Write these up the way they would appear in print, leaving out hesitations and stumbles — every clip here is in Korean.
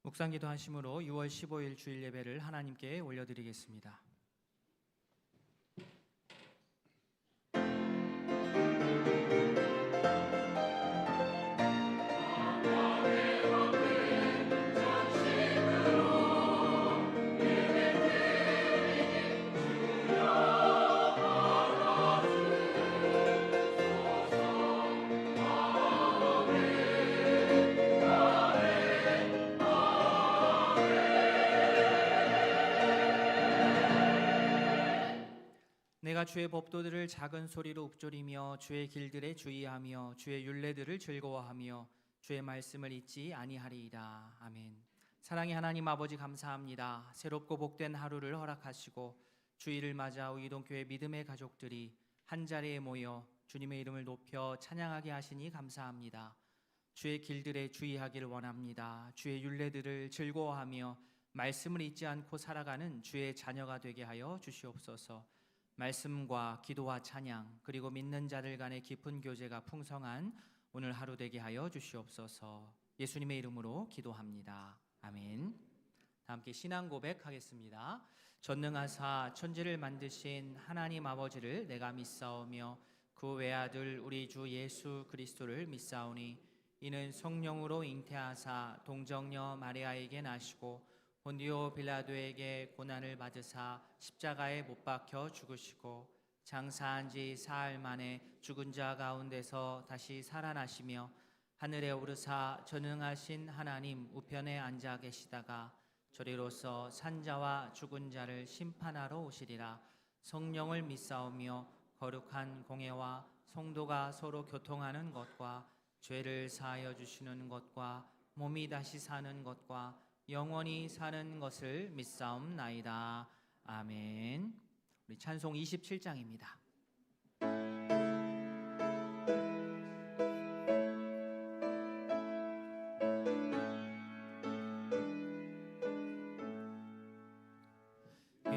묵상기도 하심으로 6월 15일 주일 예배를 하나님께 올려드리겠습니다. 내가 주의 법도들을 작은 소리로 읊조리며 주의 길들에 주의하며 주의 율례들을 즐거워하며 주의 말씀을 잊지 아니하리이다. 아멘. 사랑의 하나님 아버지, 감사합니다. 새롭고 복된 하루를 허락하시고 주일을 맞아 우이동교회 믿음의 가족들이 한자리에 모여 주님의 이름을 높여 찬양하게 하시니 감사합니다. 주의 길들에 주의하기를 원합니다. 주의 율례들을 즐거워하며 말씀을 잊지 않고 살아가는 주의 자녀가 되게 하여 주시옵소서. 말씀과 기도와 찬양, 그리고 믿는 자들 간의 깊은 교제가 풍성한 오늘 하루 되게 하여 주시옵소서. 예수님의 이름으로 기도합니다. 아멘. 다 함께 신앙 고백하겠습니다. 전능하사 천지를 만드신 하나님 아버지를 내가 믿사오며 그 외아들 우리 주 예수 그리스도를 믿사오니 이는 성령으로 잉태하사 동정녀 마리아에게 나시고 본디오 빌라도에게 고난을 받으사 십자가에 못 박혀 죽으시고 장사한 지 사흘 만에 죽은 자 가운데서 다시 살아나시며 하늘에 오르사 전능하신 하나님 우편에 앉아 계시다가 저리로서 산자와 죽은 자를 심판하러 오시리라. 성령을 믿사오며 거룩한 공회와 성도가 서로 교통하는 것과 죄를 사하여 주시는 것과 몸이 다시 사는 것과 영원히 사는 것을 믿사옵나이다. 아멘. 우리 찬송 27장입니다.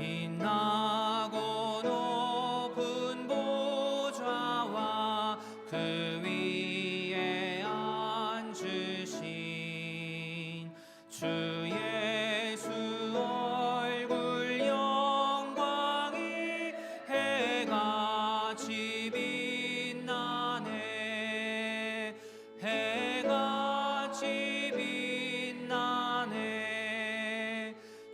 빛나고 높은 보좌와 그 위에 앉으신 주 예수 얼굴 영광이 해같이 빛나네. 해같이 빛나네.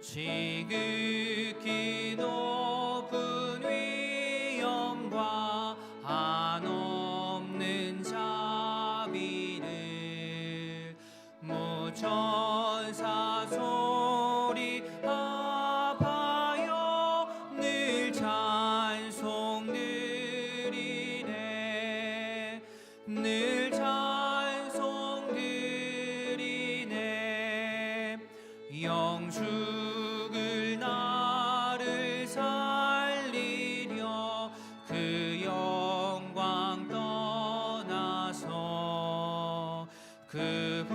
지극히 높은 위엄과 한없는 자비를 무천사 소리 합하여 늘 찬송 드리네. 늘 찬송 드리네. 영죽을 나를 살리려 그 영광 떠나서 그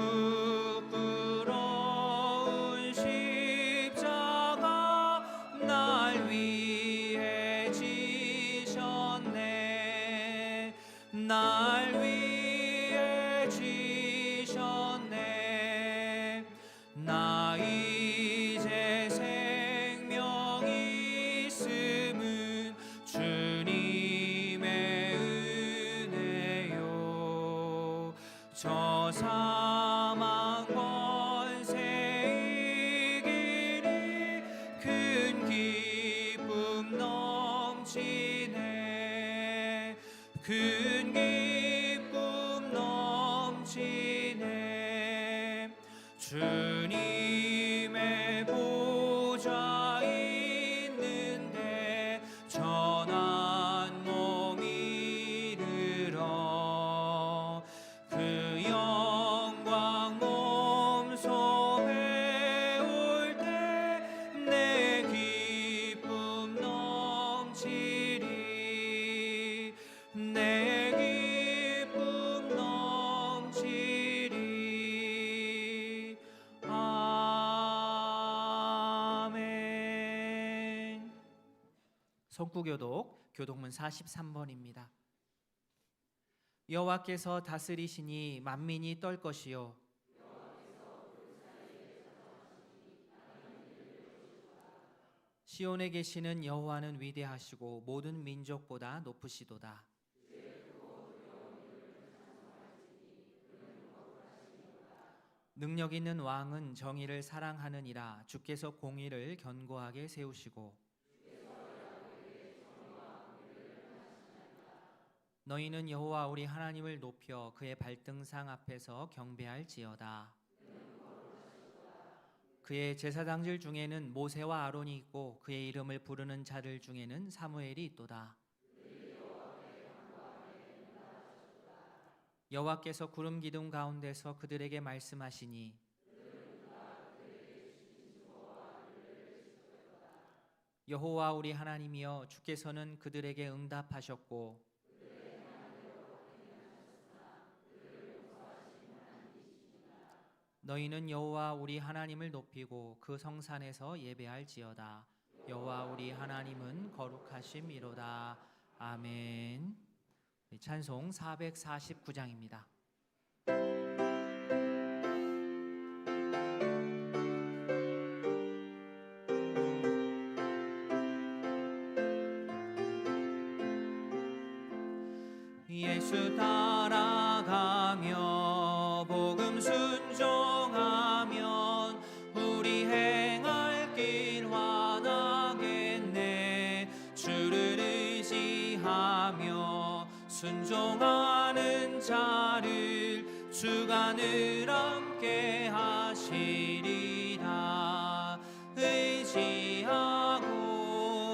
부끄러운 십자가 날 위해 지셨네. 날 위해 지셨네. 나 이제 생명 있음은 주님의 은혜요. 저 사망 권세 이기니 큰 기쁨 넘치네. 큰 기쁨 넘치네. 주님의 보좌 있는데 전한 몸 이르러 그 영광 몸소 배울 때 내 기쁨 넘치리. 내 기쁨 넘치리. 아멘. 성구교독 교독문 43번입니다. 여호와께서 다스리시니 만민이 떨 것이요 시온에 계시는 여호와는 위대하시고 모든 민족보다 높으시도다. 능력 있는 왕은 정의를 사랑하느니라. 주께서 공의를 견고하게 세우시고 너희는 여호와 우리 하나님을 높여 그의 발등상 앞에서 경배할지어다. 그의 제사장들 중에는 모세와 아론이 있고 그의 이름을 부르는 자들 중에는 사무엘이 있도다. 여호와께서 구름 기둥 가운데서 그들에게 말씀하시니 여호와 우리 하나님이여 주께서는 그들에게 응답하셨고 너희는 여호와 우리 하나님을 높이고 그 성산에서 예배할지어다. 여호와 우리 하나님은 거룩하심이로다. 아멘. 찬송 449장입니다. 예수 따라가며 복음 순종하면 우리 행할 길 환하겠네. 주를 의지하며 순종하는 자를 주가 늘 함께 하시리라. 의지하고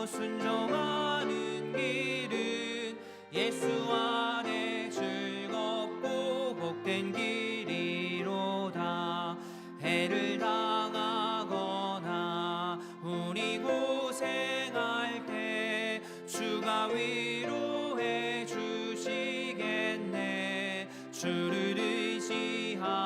순종하는 길은 예수 안에 즐겁고 복된 길이로다. 해를 당하거나 우리 고생할 때 주가 위로해 주시겠네. 주를 의지하며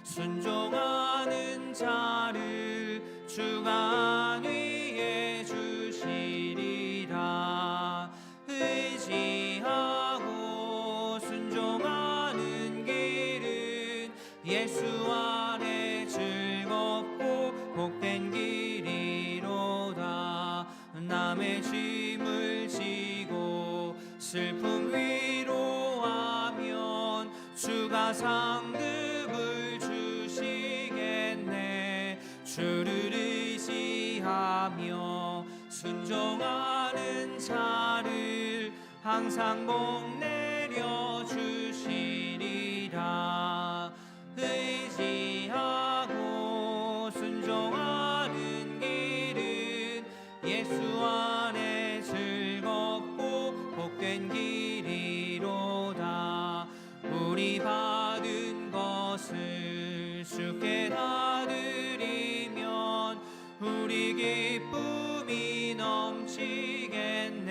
순종하는 자를 주가 안위해 주시리라. 의지하고 순종하는 길은 예수 안에 즐겁고 복된 길이로다. 남의 짐을 지고 슬픔 위로하면 주가 상급을 주시겠네. 주를 의지하며 순종하는 자를 항상 복 내려 주시리라. 의지하고 순종하는 길은 예수 안에 즐겁고 복된 길이로다. 우리 받은 것을 주께 다 드리면 우리 기쁨이 넘치겠네.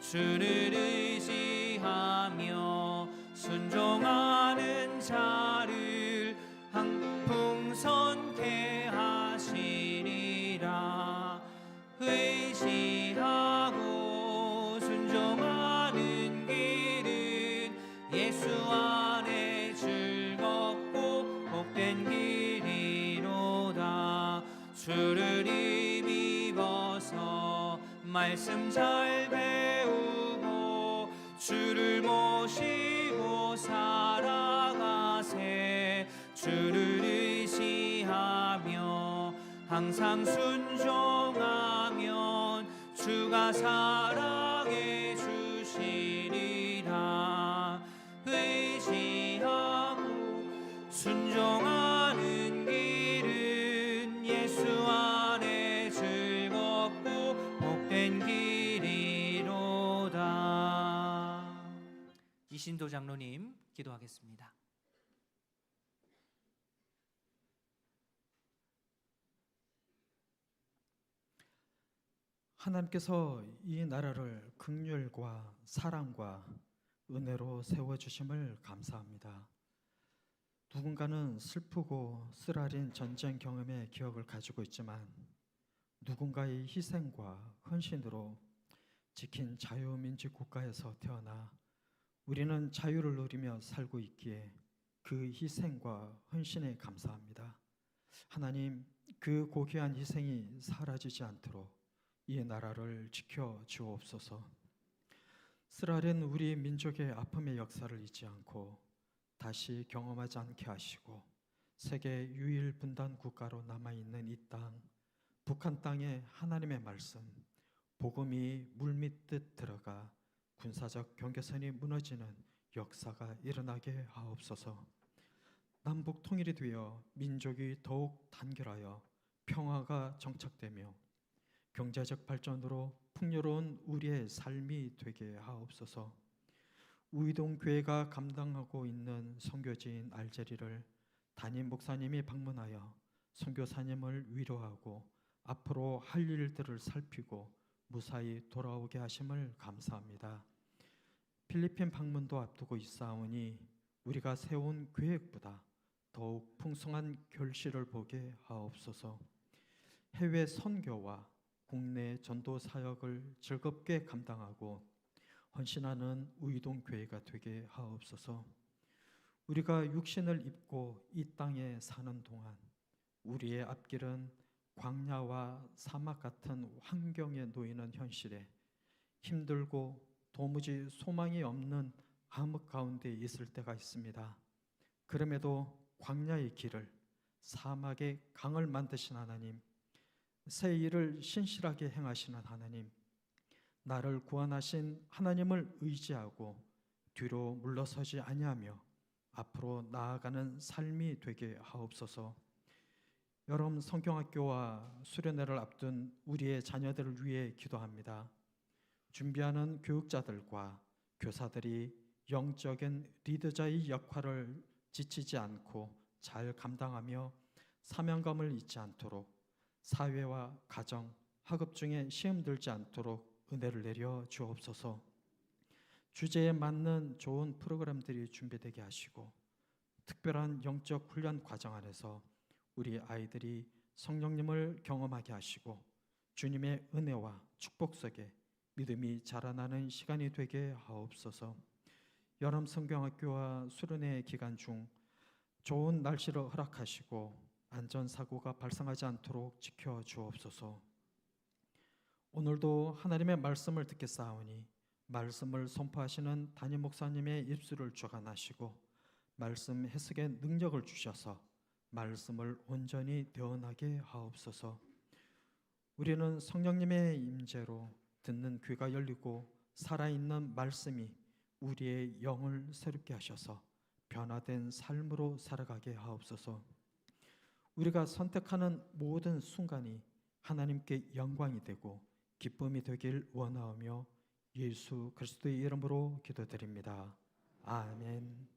주를 의지하며 순종하는 자를 풍성케 하시리라. 의지하고 순종하는 길은 예수 안에 즐겁고 복된 길이로다. 주를 힘입어서 말씀 잘 배우고 주를 모시고 살아가세. 주를 의지하며 항상 순종하면 주가 사랑해 주시리라. 의지하고 순종하는 길은 예수 안에 즐겁고 복된 길이로다. 이신도 장로님 기도하겠습니다. 하나님께서 이 나라를 긍휼과 사랑과 은혜로 세워주심을 감사합니다. 누군가는 슬프고 쓰라린 전쟁 경험의 기억을 가지고 있지만 누군가의 희생과 헌신으로 지킨 자유민주 국가에서 태어나 우리는 자유를 누리며 살고 있기에 그 희생과 헌신에 감사합니다. 하나님, 그 고귀한 희생이 사라지지 않도록 이 나라를 지켜 주옵소서. 쓰라린 우리 민족의 아픔의 역사를 잊지 않고 다시 경험하지 않게 하시고 세계 유일 분단 국가로 남아있는 이 땅, 북한 땅에 하나님의 말씀, 복음이 물밀듯 들어가 군사적 경계선이 무너지는 역사가 일어나게 하옵소서. 남북 통일이 되어 민족이 더욱 단결하여 평화가 정착되며 경제적 발전으로 풍요로운 우리의 삶이 되게 하옵소서. 우이동 교회가 감당하고 있는 선교지인 알제리를 담임 목사님이 방문하여 선교사님을 위로하고 앞으로 할 일들을 살피고 무사히 돌아오게 하심을 감사합니다. 필리핀 방문도 앞두고 있사오니 우리가 세운 계획보다 더욱 풍성한 결실을 보게 하옵소서. 해외 선교와 국내 전도 사역을 즐겁게 감당하고 헌신하는 우이동 교회가 되게 하옵소서. 우리가 육신을 입고 이 땅에 사는 동안 우리의 앞길은 광야와 사막 같은 환경에 놓이는 현실에 힘들고 도무지 소망이 없는 암흑 가운데 있을 때가 있습니다. 그럼에도 광야의 길을, 사막의 강을 만드신 하나님, 새 일을 신실하게 행하시는 하나님, 나를 구원하신 하나님을 의지하고 뒤로 물러서지 아니하며 앞으로 나아가는 삶이 되게 하옵소서. 여름 성경학교와 수련회를 앞둔 우리의 자녀들을 위해 기도합니다. 준비하는 교육자들과 교사들이 영적인 리더자의 역할을 지치지 않고 잘 감당하며 사명감을 잊지 않도록 사회와 가정, 학업 중에 시험 들지 않도록 은혜를 내려 주옵소서. 주제에 맞는 좋은 프로그램들이 준비되게 하시고 특별한 영적 훈련 과정 안에서 우리 아이들이 성령님을 경험하게 하시고 주님의 은혜와 축복 속에 믿음이 자라나는 시간이 되게 하옵소서. 여름 성경학교와 수련회 기간 중 좋은 날씨를 허락하시고 안전사고가 발생하지 않도록 지켜 주옵소서. 오늘도 하나님의 말씀을 듣겠사오니 말씀을 선포하시는 담임 목사님의 입술을 주관하시고 말씀 해석의 능력을 주셔서 말씀을 온전히 대언하게 하옵소서. 우리는 성령님의 임재로 듣는 귀가 열리고 살아있는 말씀이 우리의 영을 새롭게 하셔서 변화된 삶으로 살아가게 하옵소서. 우리가 선택하는 모든 순간이 하나님께 영광이 되고 기쁨이 되길 원하오며 예수 그리스도의 이름으로 기도드립니다. 아멘.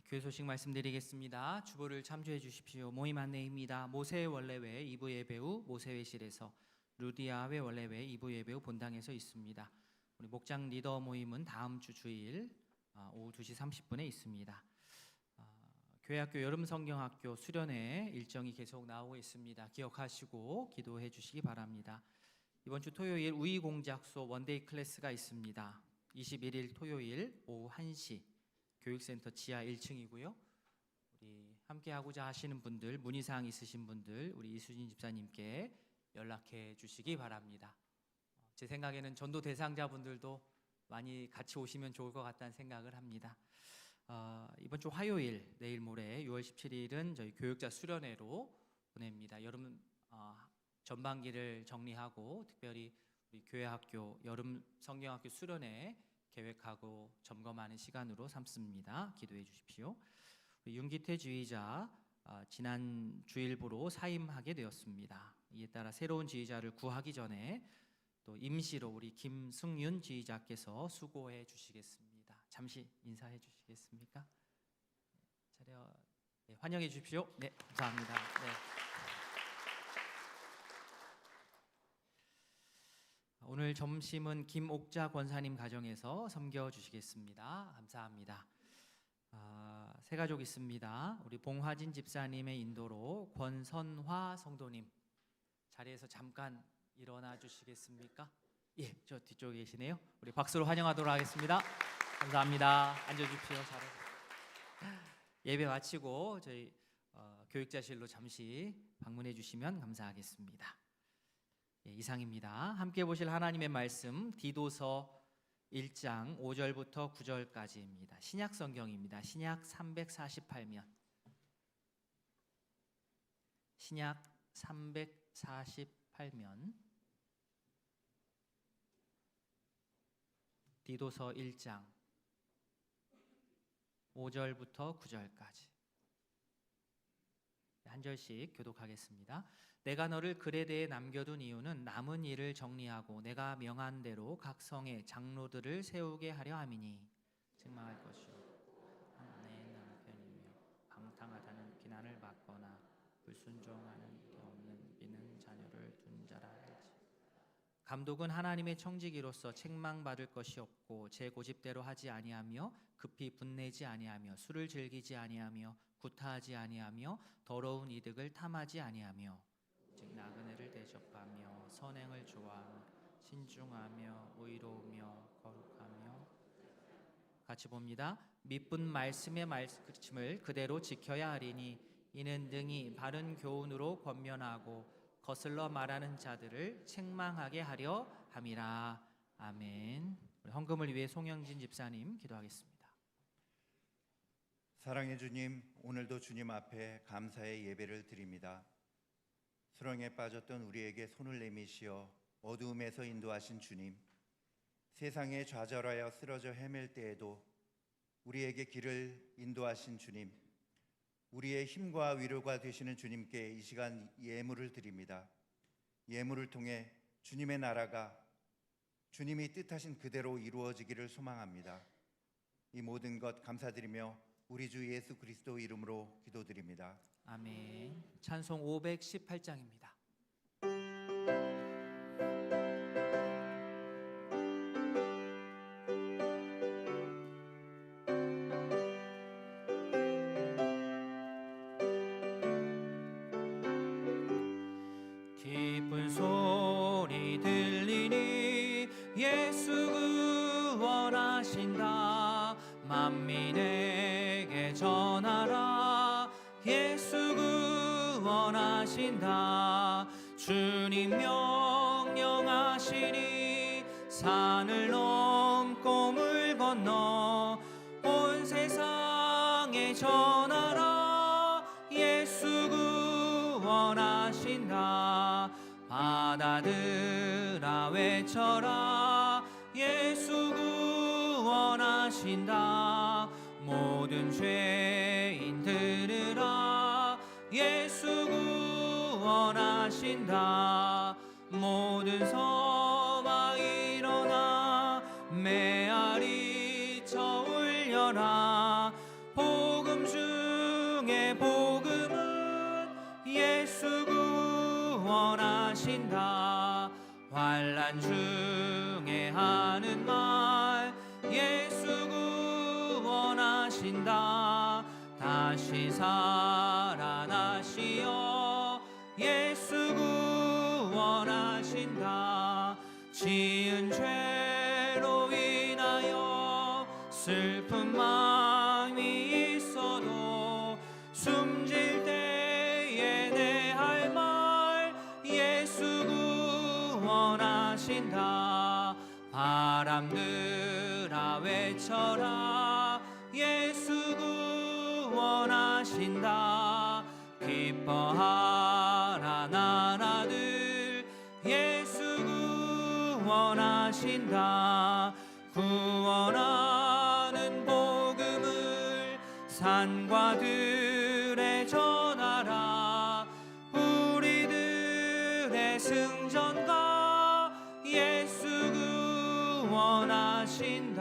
교회 소식 말씀드리겠습니다. 주보를 참조해 주십시오. 모임 안내입니다. 모세 원래회 2부 예배후 모세회실에서, 루디아회 원래회 2부 예배후 본당에서 있습니다. 우리 목장 리더 모임은 다음 주 주일 오후 2시 30분에 있습니다. 교회학교 여름성경학교 수련회 일정이 계속 나오고 있습니다. 기억하시고 기도해 주시기 바랍니다. 이번 주 토요일 우이공작소 원데이 클래스가 있습니다. 21일 토요일 오후 1시 교육센터 지하 1층이고요. 우리 함께 하고자 하시는 분들, 문의사항 있으신 분들 우리 이수진 집사님께 연락해 주시기 바랍니다. 제 생각에는 전도 대상자분들도 많이 같이 오시면 좋을 것 같다는 생각을 합니다. 이번 주 화요일, 내일 모레 6월 17일은 저희 교육자 수련회로 보냅니다. 여름 전반기를 정리하고 특별히 우리 교회학교 여름 성경학교 수련회 계획하고 점검하는 시간으로 삼습니다. 기도해 주십시오. 우리 윤기태 지휘자 지난 주일부로 사임하게 되었습니다. 이에 따라 새로운 지휘자를 구하기 전에 또 임시로 우리 김승윤 지휘자께서 수고해 주시겠습니다. 잠시 인사해 주시겠습니까? 차렷 네, 환영해 주십시오. 네, 감사합니다. 네. 오늘 점심은 김옥자 권사님 가정에서 섬겨 주시겠습니다. 감사합니다. 세 가족 있습니다. 우리 봉화진 집사님의 인도로 권선화 성도님 자리에서 잠깐 일어나 주시겠습니까? 예, 저 뒤쪽에 계시네요. 우리 박수로 환영하도록 하겠습니다. 감사합니다. 앉아주십시오. 예배 마치고 저희 교육자실로 잠시 방문해 주시면 감사하겠습니다. 예, 이상입니다. 함께 보실 하나님의 말씀 디도서 1장 5절부터 9절까지입니다. 신약 성경입니다. 신약 348면. 신약 348면. 디도서 1장 5절부터 9절까지 한 절씩 교독하겠습니다. 내가 너를 크레데에 남겨둔 이유는 남은 일을 정리하고 내가 명한 대로 각 성에 장로들을 세우게 하려 함이니 책망할 것이요 내 남편이며 방탕하다는 비난을 받거나 불순종하는 데 없는 믿는 자녀를 둔 자라 알지. 감독은 하나님의 청지기로서 책망받을 것이 없고 제 고집대로 하지 아니하며 급히 분내지 아니하며 술을 즐기지 아니하며 구타하지 아니하며 더러운 이득을 탐하지 아니하며 즉 나그네를 대접하며 선행을 좋아하며 신중하며 의로우며 거룩하며 같이 봅니다. 믿은 말씀의 말씀을 그대로 지켜야 하리니 이는 능히 바른 교훈으로 권면하고 거슬러 말하는 자들을 책망하게 하려 함이라. 아멘. 우리 헌금을 위해 송영진 집사님 기도하겠습니다. 사랑의 주님, 오늘도 주님 앞에 감사의 예배를 드립니다. 수렁에 빠졌던 우리에게 손을 내미시어 어두움에서 인도하신 주님, 세상에 좌절하여 쓰러져 헤맬 때에도 우리에게 길을 인도하신 주님, 우리의 힘과 위로가 되시는 주님께 이 시간 예물을 드립니다. 예물을 통해 주님의 나라가 주님이 뜻하신 그대로 이루어지기를 소망합니다. 이 모든 것 감사드리며 우리 주 예수 그리스도 이름으로 기도드립니다. 아멘. 찬송 518장입니다. 기쁜 소리 들리니 예수 구원하신다. 만민에게 전하라. 예수 구원하신다. 주님 명령하시니 산을 넘고 물 건너 온 세상에 전하라. 예수 구원하신다. 바다들아 외쳐라. 예수 구원하신다. 모든 죄인 들으라. 예수 구원하신다. 모든 서와 일어나 메아리 쳐 울려라. 복음 중에 복음은 예수 구원하신다. 환난 중에 하는 말 예수 구원하신다. 다시 살아나시어 예수 구원하신다. 지은 죄로 인하여 슬픈 마음이 있어도 숨질 때에 내 할 말 예수 구원하신다. 바람들아 외쳐라. 예수 구원하신다. 기뻐하라 나라들 예수 구원하신다. 구원하는 복음을 산과 들에 전하라. 우리들의 승전가 예수 구원하신다.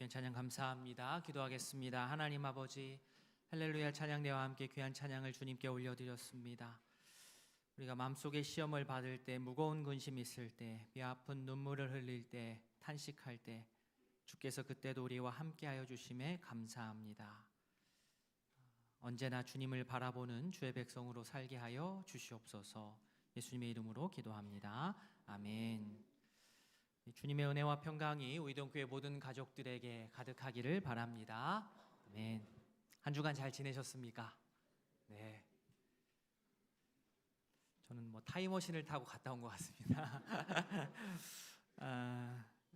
귀한 찬양 감사합니다. 기도하겠습니다. 하나님 아버지, 할렐루야 찬양대와 함께 귀한 찬양을 주님께 올려드렸습니다. 우리가 마음속에 시험을 받을 때, 무거운 근심이 있을 때, 뼈 아픈 눈물을 흘릴 때, 탄식할 때 주께서 그때도 우리와 함께하여 주심에 감사합니다. 언제나 주님을 바라보는 주의 백성으로 살게 하여 주시옵소서. 예수님의 이름으로 기도합니다. 아멘. 주님의 은혜와 평강이 우이동교회 모든 가족들에게 가득하기를 바랍니다. 아멘. 한 주간 잘 지내셨습니까? 네. 저는 타임머신을 타고 갔다 온 것 같습니다.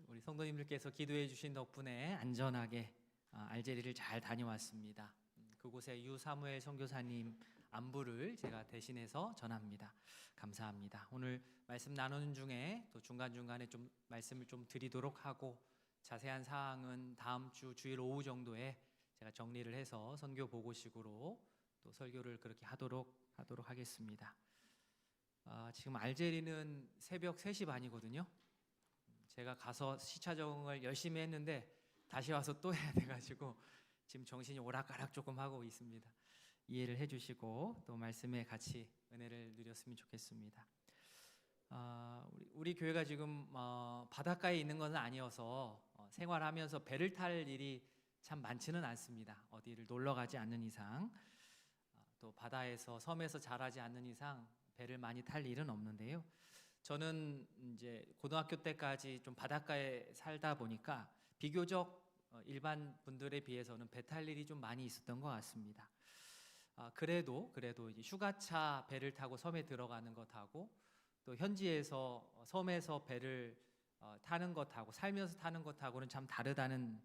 우리 성도님들께서 기도해 주신 덕분에 안전하게 알제리를 잘 다녀왔습니다. 그곳에 유사무엘 선교사님 안부를 제가 대신해서 전합니다. 감사합니다. 오늘 말씀 나누는 중에 또 중간중간에 좀 말씀을 좀 드리도록 하고, 자세한 사항은 다음 주 주일 오후 정도에 제가 정리를 해서 선교 보고식으로 또 설교를 그렇게 하도록 하겠습니다. 지금 알제리는 새벽 3시 반이거든요. 제가 가서 시차 적응을 열심히 했는데 다시 와서 또 해야 돼가지고 지금 정신이 오락가락 조금 하고 있습니다. 이해를 해주시고 또 말씀에 같이 은혜를 누렸으면 좋겠습니다. 우리 교회가 지금 바닷가에 있는 것은 아니어서 생활하면서 배를 탈 일이 참 많지는 않습니다. 어디를 놀러 가지 않는 이상, 또 바다에서 섬에서 자라지 않는 이상 배를 많이 탈 일은 없는데요. 저는 이제 고등학교 때까지 좀 바닷가에 살다 보니까 비교적 일반 분들에 비해서는 배 탈 일이 좀 많이 있었던 것 같습니다. 그래도 이제 휴가차 배를 타고 섬에 들어가는 것하고 또 현지에서 섬에서 배를 타는 것하고 살면서 타는 것하고는 참 다르다는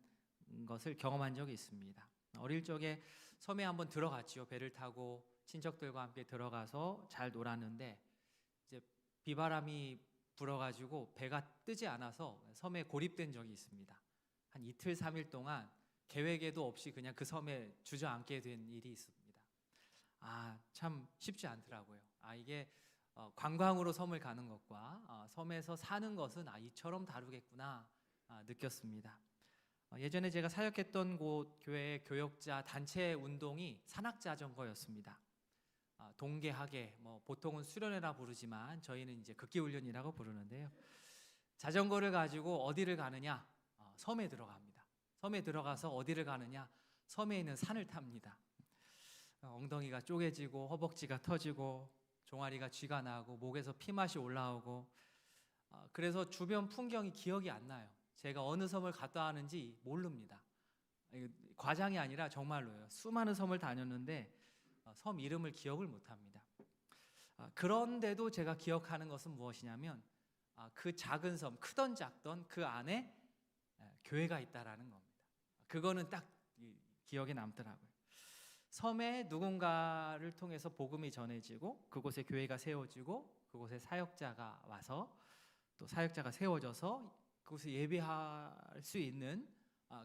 것을 경험한 적이 있습니다. 어릴 적에 섬에 한번 들어갔지요. 배를 타고 친척들과 함께 들어가서 잘 놀았는데 이제 비바람이 불어가지고 배가 뜨지 않아서 섬에 고립된 적이 있습니다. 한 이틀 3일 동안 계획에도 없이 그냥 그 섬에 주저앉게 된 일이 있습니다. 참 쉽지 않더라고요. 이게 관광으로 섬을 가는 것과 섬에서 사는 것은 이처럼 다르겠구나 느꼈습니다. 예전에 제가 사역했던 곳 교회의 교역자 단체 운동이 산악자전거였습니다. 동계하계, 보통은 수련회라 부르지만 저희는 이제 극기훈련이라고 부르는데요. 자전거를 가지고 어디를 가느냐? 섬에 들어갑니다. 섬에 들어가서 어디를 가느냐? 섬에 있는 산을 탑니다. 엉덩이가 쪼개지고 허벅지가 터지고 종아리가 쥐가 나고 목에서 피맛이 올라오고, 그래서 주변 풍경이 기억이 안 나요. 제가 어느 섬을 갔다 왔는지 모릅니다. 과장이 아니라 정말로요. 수많은 섬을 다녔는데 섬 이름을 기억을 못합니다. 그런데도 제가 기억하는 것은 무엇이냐면 그 작은 섬, 크던 작던 그 안에 교회가 있다라는 겁니다. 그거는 딱 기억에 남더라고요. 섬에 누군가를 통해서 복음이 전해지고 그곳에 교회가 세워지고 그곳에 사역자가 와서 또 사역자가 세워져서 그곳에 예배할 수 있는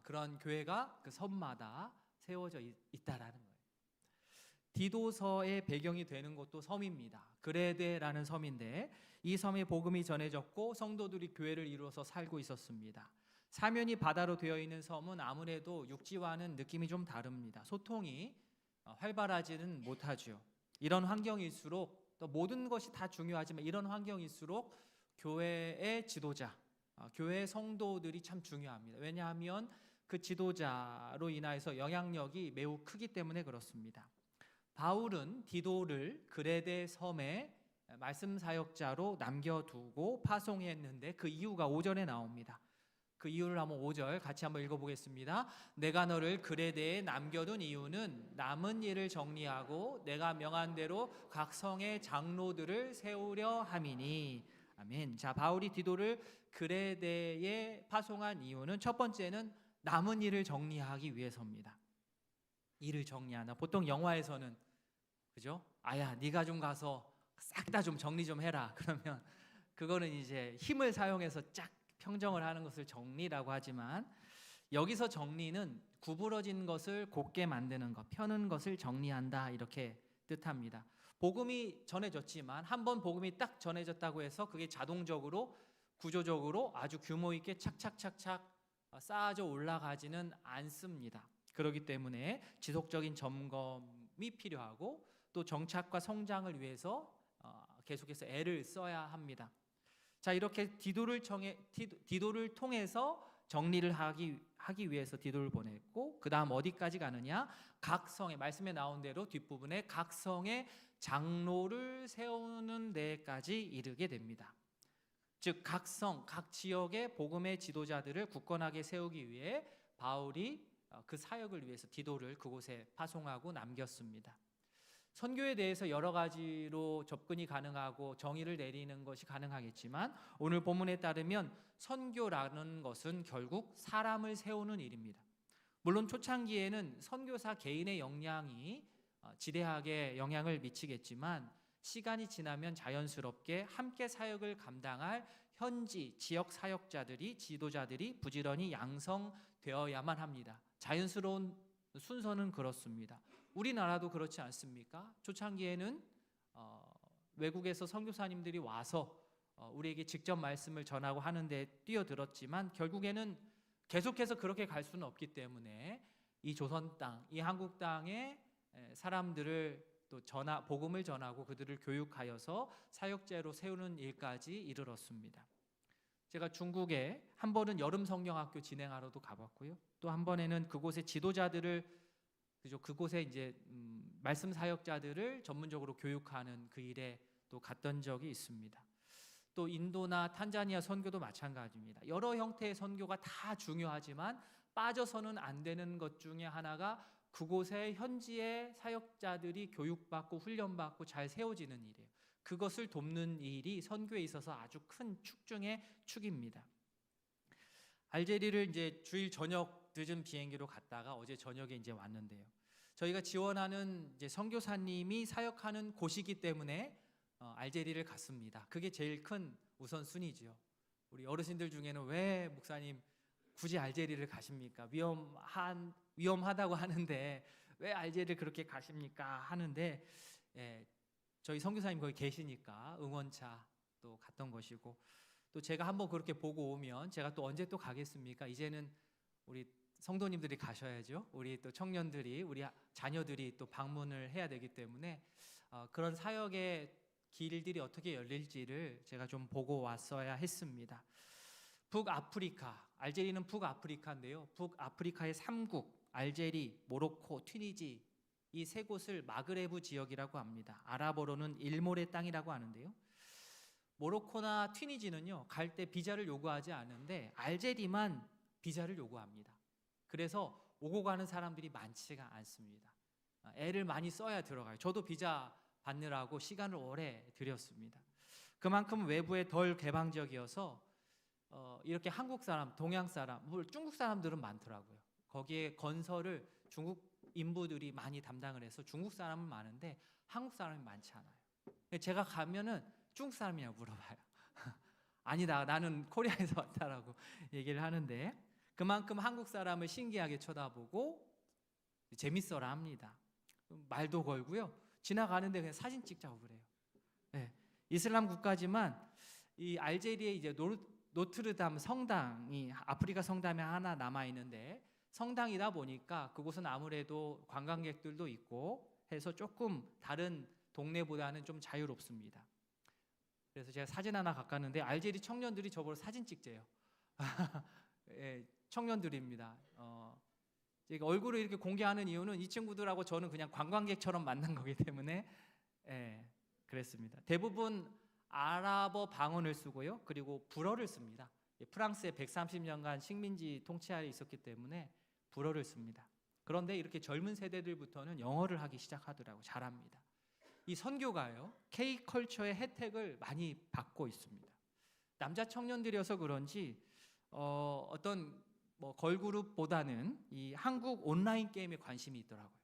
그런 교회가 그 섬마다 세워져 있다라는 거예요. 디도서의 배경이 되는 곳도 섬입니다. 그레데라는 섬인데 이 섬에 복음이 전해졌고 성도들이 교회를 이루어서 살고 있었습니다. 사면이 바다로 되어 있는 섬은 아무래도 육지와는 느낌이 좀 다릅니다. 소통이 활발하지는 못하죠. 이런 환경일수록 또 모든 것이 다 중요하지만 이런 환경일수록 교회의 지도자, 교회의 성도들이 참 중요합니다. 왜냐하면 그 지도자로 인하여서 영향력이 매우 크기 때문에 그렇습니다. 바울은 디도를 그레데 섬에 말씀 사역자로 남겨두고 파송했는데 그 이유가 5절에 나옵니다. 그 이유를 한번 5절 같이 한번 읽어보겠습니다. 내가 너를 그레데에 남겨둔 이유는 남은 일을 정리하고 내가 명한 대로 각 성의 장로들을 세우려 함이니. 아멘. 자, 바울이 디도를 그레데에 파송한 이유는 첫 번째는 남은 일을 정리하기 위해서입니다. 일을 정리한다. 보통 영화에서는 그죠? 네가 좀 가서 싹 다 좀 정리 좀 해라. 그러면 그거는 이제 힘을 사용해서 쫙 평정을 하는 것을 정리라고 하지만 여기서 정리는 구부러진 것을 곧게 만드는 것, 펴는 것을 정리한다 이렇게 뜻합니다. 복음이 전해졌지만 한번 복음이 딱 전해졌다고 해서 그게 자동적으로 구조적으로 아주 규모 있게 착착착착 쌓아져 올라가지는 않습니다. 그렇기 때문에 지속적인 점검이 필요하고 또 정착과 성장을 위해서 계속해서 애를 써야 합니다. 자, 이렇게 디도를 통해서 정리를 하기 위해서 디도를 보냈고, 그 다음 어디까지 가느냐? 각 성에, 말씀에 나온 대로 뒷부분에 각 성에 장로를 세우는 데까지 이르게 됩니다. 즉 각 성, 각 지역의 복음의 지도자들을 굳건하게 세우기 위해 바울이 그 사역을 위해서 디도를 그곳에 파송하고 남겼습니다. 선교에 대해서 여러 가지로 접근이 가능하고 정의를 내리는 것이 가능하겠지만, 오늘 본문에 따르면 선교라는 것은 결국 사람을 세우는 일입니다. 물론 초창기에는 선교사 개인의 역량이 지대하게 영향을 미치겠지만, 시간이 지나면 자연스럽게 함께 사역을 감당할 현지 지역 사역자들이, 지도자들이 부지런히 양성되어야만 합니다. 자연스러운 순서는 그렇습니다. 우리나라도 그렇지 않습니까? 초창기에는 외국에서 선교사님들이 와서 우리에게 직접 말씀을 전하고 하는데 뛰어들었지만, 결국에는 계속해서 그렇게 갈 수는 없기 때문에 이 조선 땅, 이 한국 땅에 사람들을 또 복음을 전하고 그들을 교육하여서 사역자로 세우는 일까지 이르렀습니다. 제가 중국에 한 번은 여름 성경학교 진행하러도 가봤고요. 또 한 번에는 그곳의 지도자들을, 그곳에 이제 말씀 사역자들을 전문적으로 교육하는 그 일에 또 갔던 적이 있습니다. 또 인도나 탄자니아 선교도 마찬가지입니다. 여러 형태의 선교가 다 중요하지만 빠져서는 안 되는 것 중에 하나가 그곳의 현지의 사역자들이 교육받고 훈련받고 잘 세워지는 일이에요. 그것을 돕는 일이 선교에 있어서 아주 큰 축 중의 축입니다. 알제리를 이제 주일 저녁 늦은 비행기로 갔다가 어제 저녁에 이제 왔는데요. 저희가 지원하는 이제 선교사님이 사역하는 곳이기 때문에 알제리를 갔습니다. 그게 제일 큰 우선순위죠. 우리 어르신들 중에는 왜 목사님 굳이 알제리를 가십니까? 위험하다고 하는데 왜 알제리를 그렇게 가십니까? 하는데 저희 선교사님 거기 계시니까 응원차 또 갔던 것이고, 또 제가 한번 그렇게 보고 오면 제가 또 언제 또 가겠습니까? 이제는 우리 성도님들이 가셔야죠. 우리 또 청년들이, 우리 자녀들이 또 방문을 해야 되기 때문에 그런 사역의 길들이 어떻게 열릴지를 제가 좀 보고 왔어야 했습니다. 북아프리카, 알제리는 북아프리카인데요. 북아프리카의 3국, 알제리, 모로코, 튀니지, 이 세 곳을 마그레브 지역이라고 합니다. 아랍어로는 일몰의 땅이라고 하는데요. 모로코나 튀니지는요, 갈 때 비자를 요구하지 않는데 알제리만 비자를 요구합니다. 그래서 오고 가는 사람들이 많지가 않습니다. 애를 많이 써야 들어가요. 저도 비자 받느라고 시간을 오래 들였습니다. 그만큼 외부에 덜 개방적이어서 이렇게 한국 사람, 동양 사람, 중국 사람들은 많더라고요. 거기에 건설을 중국 인부들이 많이 담당을 해서 중국 사람은 많은데 한국 사람이 많지 않아요. 제가 가면은 중국 사람이냐고 물어봐요. 아니다, 나는 코리아에서 왔다라고 얘기를 하는데, 그만큼 한국 사람을 신기하게 쳐다보고 재밌어라 합니다. 말도 걸고요. 지나가는데 그냥 사진 찍자고 그래요. 네. 이슬람 국가지만 이 알제리에 이제 노트르담 성당이 아프리카 성당에 하나 남아 있는데, 성당이다 보니까 그곳은 아무래도 관광객들도 있고 해서 조금 다른 동네보다는 좀 자유롭습니다. 그래서 제가 사진 하나 갖갔는데 알제리 청년들이 저보고 사진 찍재요. 예, 청년들입니다. 제가 얼굴을 이렇게 공개하는 이유는 이 친구들하고 저는 그냥 관광객처럼 만난 거기 때문에 그랬습니다. 대부분 아랍어 방언을 쓰고요. 그리고 불어를 씁니다. 프랑스에 130년간 식민지 통치 아래 있었기 때문에 불어를 씁니다. 그런데 이렇게 젊은 세대들부터는 영어를 하기 시작하더라고요. 잘합니다. 이 선교가요, K컬처의 혜택을 많이 받고 있습니다. 남자 청년들이어서 그런지 어떤 걸그룹보다는 이 한국 온라인 게임에 관심이 있더라고요.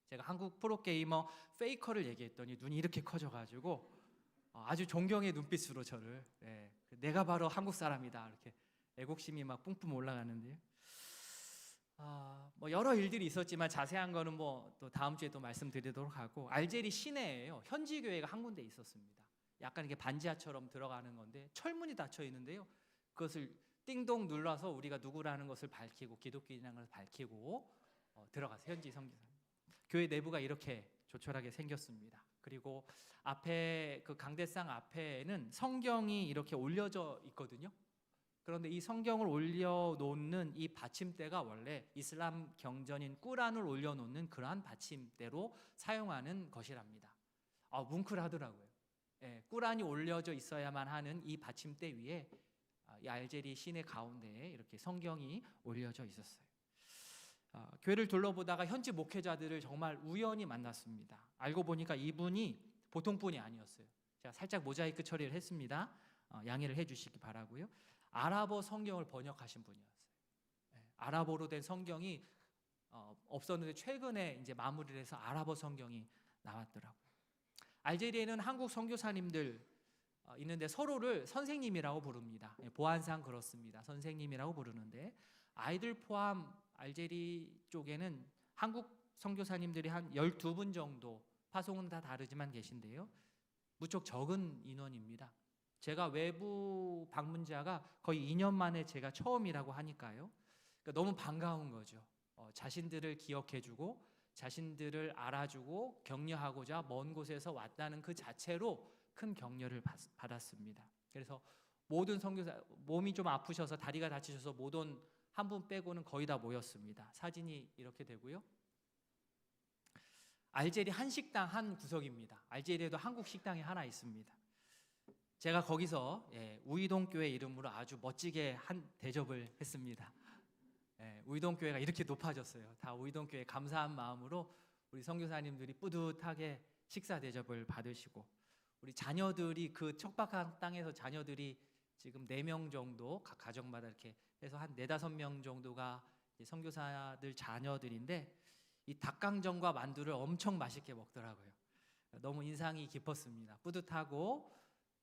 제가 한국 프로게이머 페이커를 얘기했더니 눈이 이렇게 커져가지고 아주 존경의 눈빛으로 저를, 내가 바로 한국 사람이다, 이렇게 애국심이 막 뿜뿜 올라가는데요. 여러 일들이 있었지만 자세한 거는 또 다음 주에 또 말씀드리도록 하고, 알제리 시내에요, 현지 교회가 한 군데 있었습니다. 약간 이게 반지하처럼 들어가는 건데 철문이 닫혀 있는데요. 그것을 띵동 눌러서 우리가 누구라는 것을 밝히고 기독교인이라는 것을 밝히고 들어가서 현지 선교사. 교회 내부가 이렇게 조촐하게 생겼습니다. 그리고 앞에 그 강대상 앞에는 성경이 이렇게 올려져 있거든요. 그런데 이 성경을 올려놓는 이 받침대가 원래 이슬람 경전인 꾸란을 올려놓는 그러한 받침대로 사용하는 것이랍니다. 뭉클하더라고요. 예, 꾸란이 올려져 있어야만 하는 이 받침대 위에 이 알제리 시내 가운데에 이렇게 성경이 올려져 있었어요. 교회를 둘러보다가 현지 목회자들을 정말 우연히 만났습니다. 알고 보니까 이분이 보통 분이 아니었어요. 제가 살짝 모자이크 처리를 했습니다. 양해를 해주시기 바라고요. 아랍어 성경을 번역하신 분이었어요. 아랍어로 된 성경이 없었는데 최근에 이제 마무리를 해서 아랍어 성경이 나왔더라고요. 알제리에는 한국 선교사님들 있는데 서로를 선생님이라고 부릅니다. 보안상 그렇습니다. 선생님이라고 부르는데 아이들 포함 알제리 쪽에는 한국 선교사님들이 한 12분 정도, 파송은 다 다르지만 계신데요. 무척 적은 인원입니다. 제가 외부 방문자가 거의 2년 만에 제가 처음이라고 하니까요. 그러니까 너무 반가운 거죠. 자신들을 기억해주고 자신들을 알아주고 격려하고자 먼 곳에서 왔다는 그 자체로 큰 격려를 받았습니다. 그래서 모든 선교사, 몸이 좀 아프셔서 다리가 다치셔서 못 온 한 분 빼고는 거의 다 모였습니다. 사진이 이렇게 되고요. 알제리 한식당 한 구석입니다. 알제리에도 한국 식당이 하나 있습니다. 제가 거기서 우이동 교회 이름으로 아주 멋지게 한 대접을 했습니다. 우이동 교회가 이렇게 높아졌어요. 다 우이동 교회 감사한 마음으로 우리 선교사님들이 뿌듯하게 식사 대접을 받으시고, 우리 자녀들이 그 척박한 땅에서 자녀들이 지금 4명 정도 각 가정마다 이렇게 해서 한 4-5명 정도가 선교사들 자녀들인데 이 닭강정과 만두를 엄청 맛있게 먹더라고요. 너무 인상이 깊었습니다. 뿌듯하고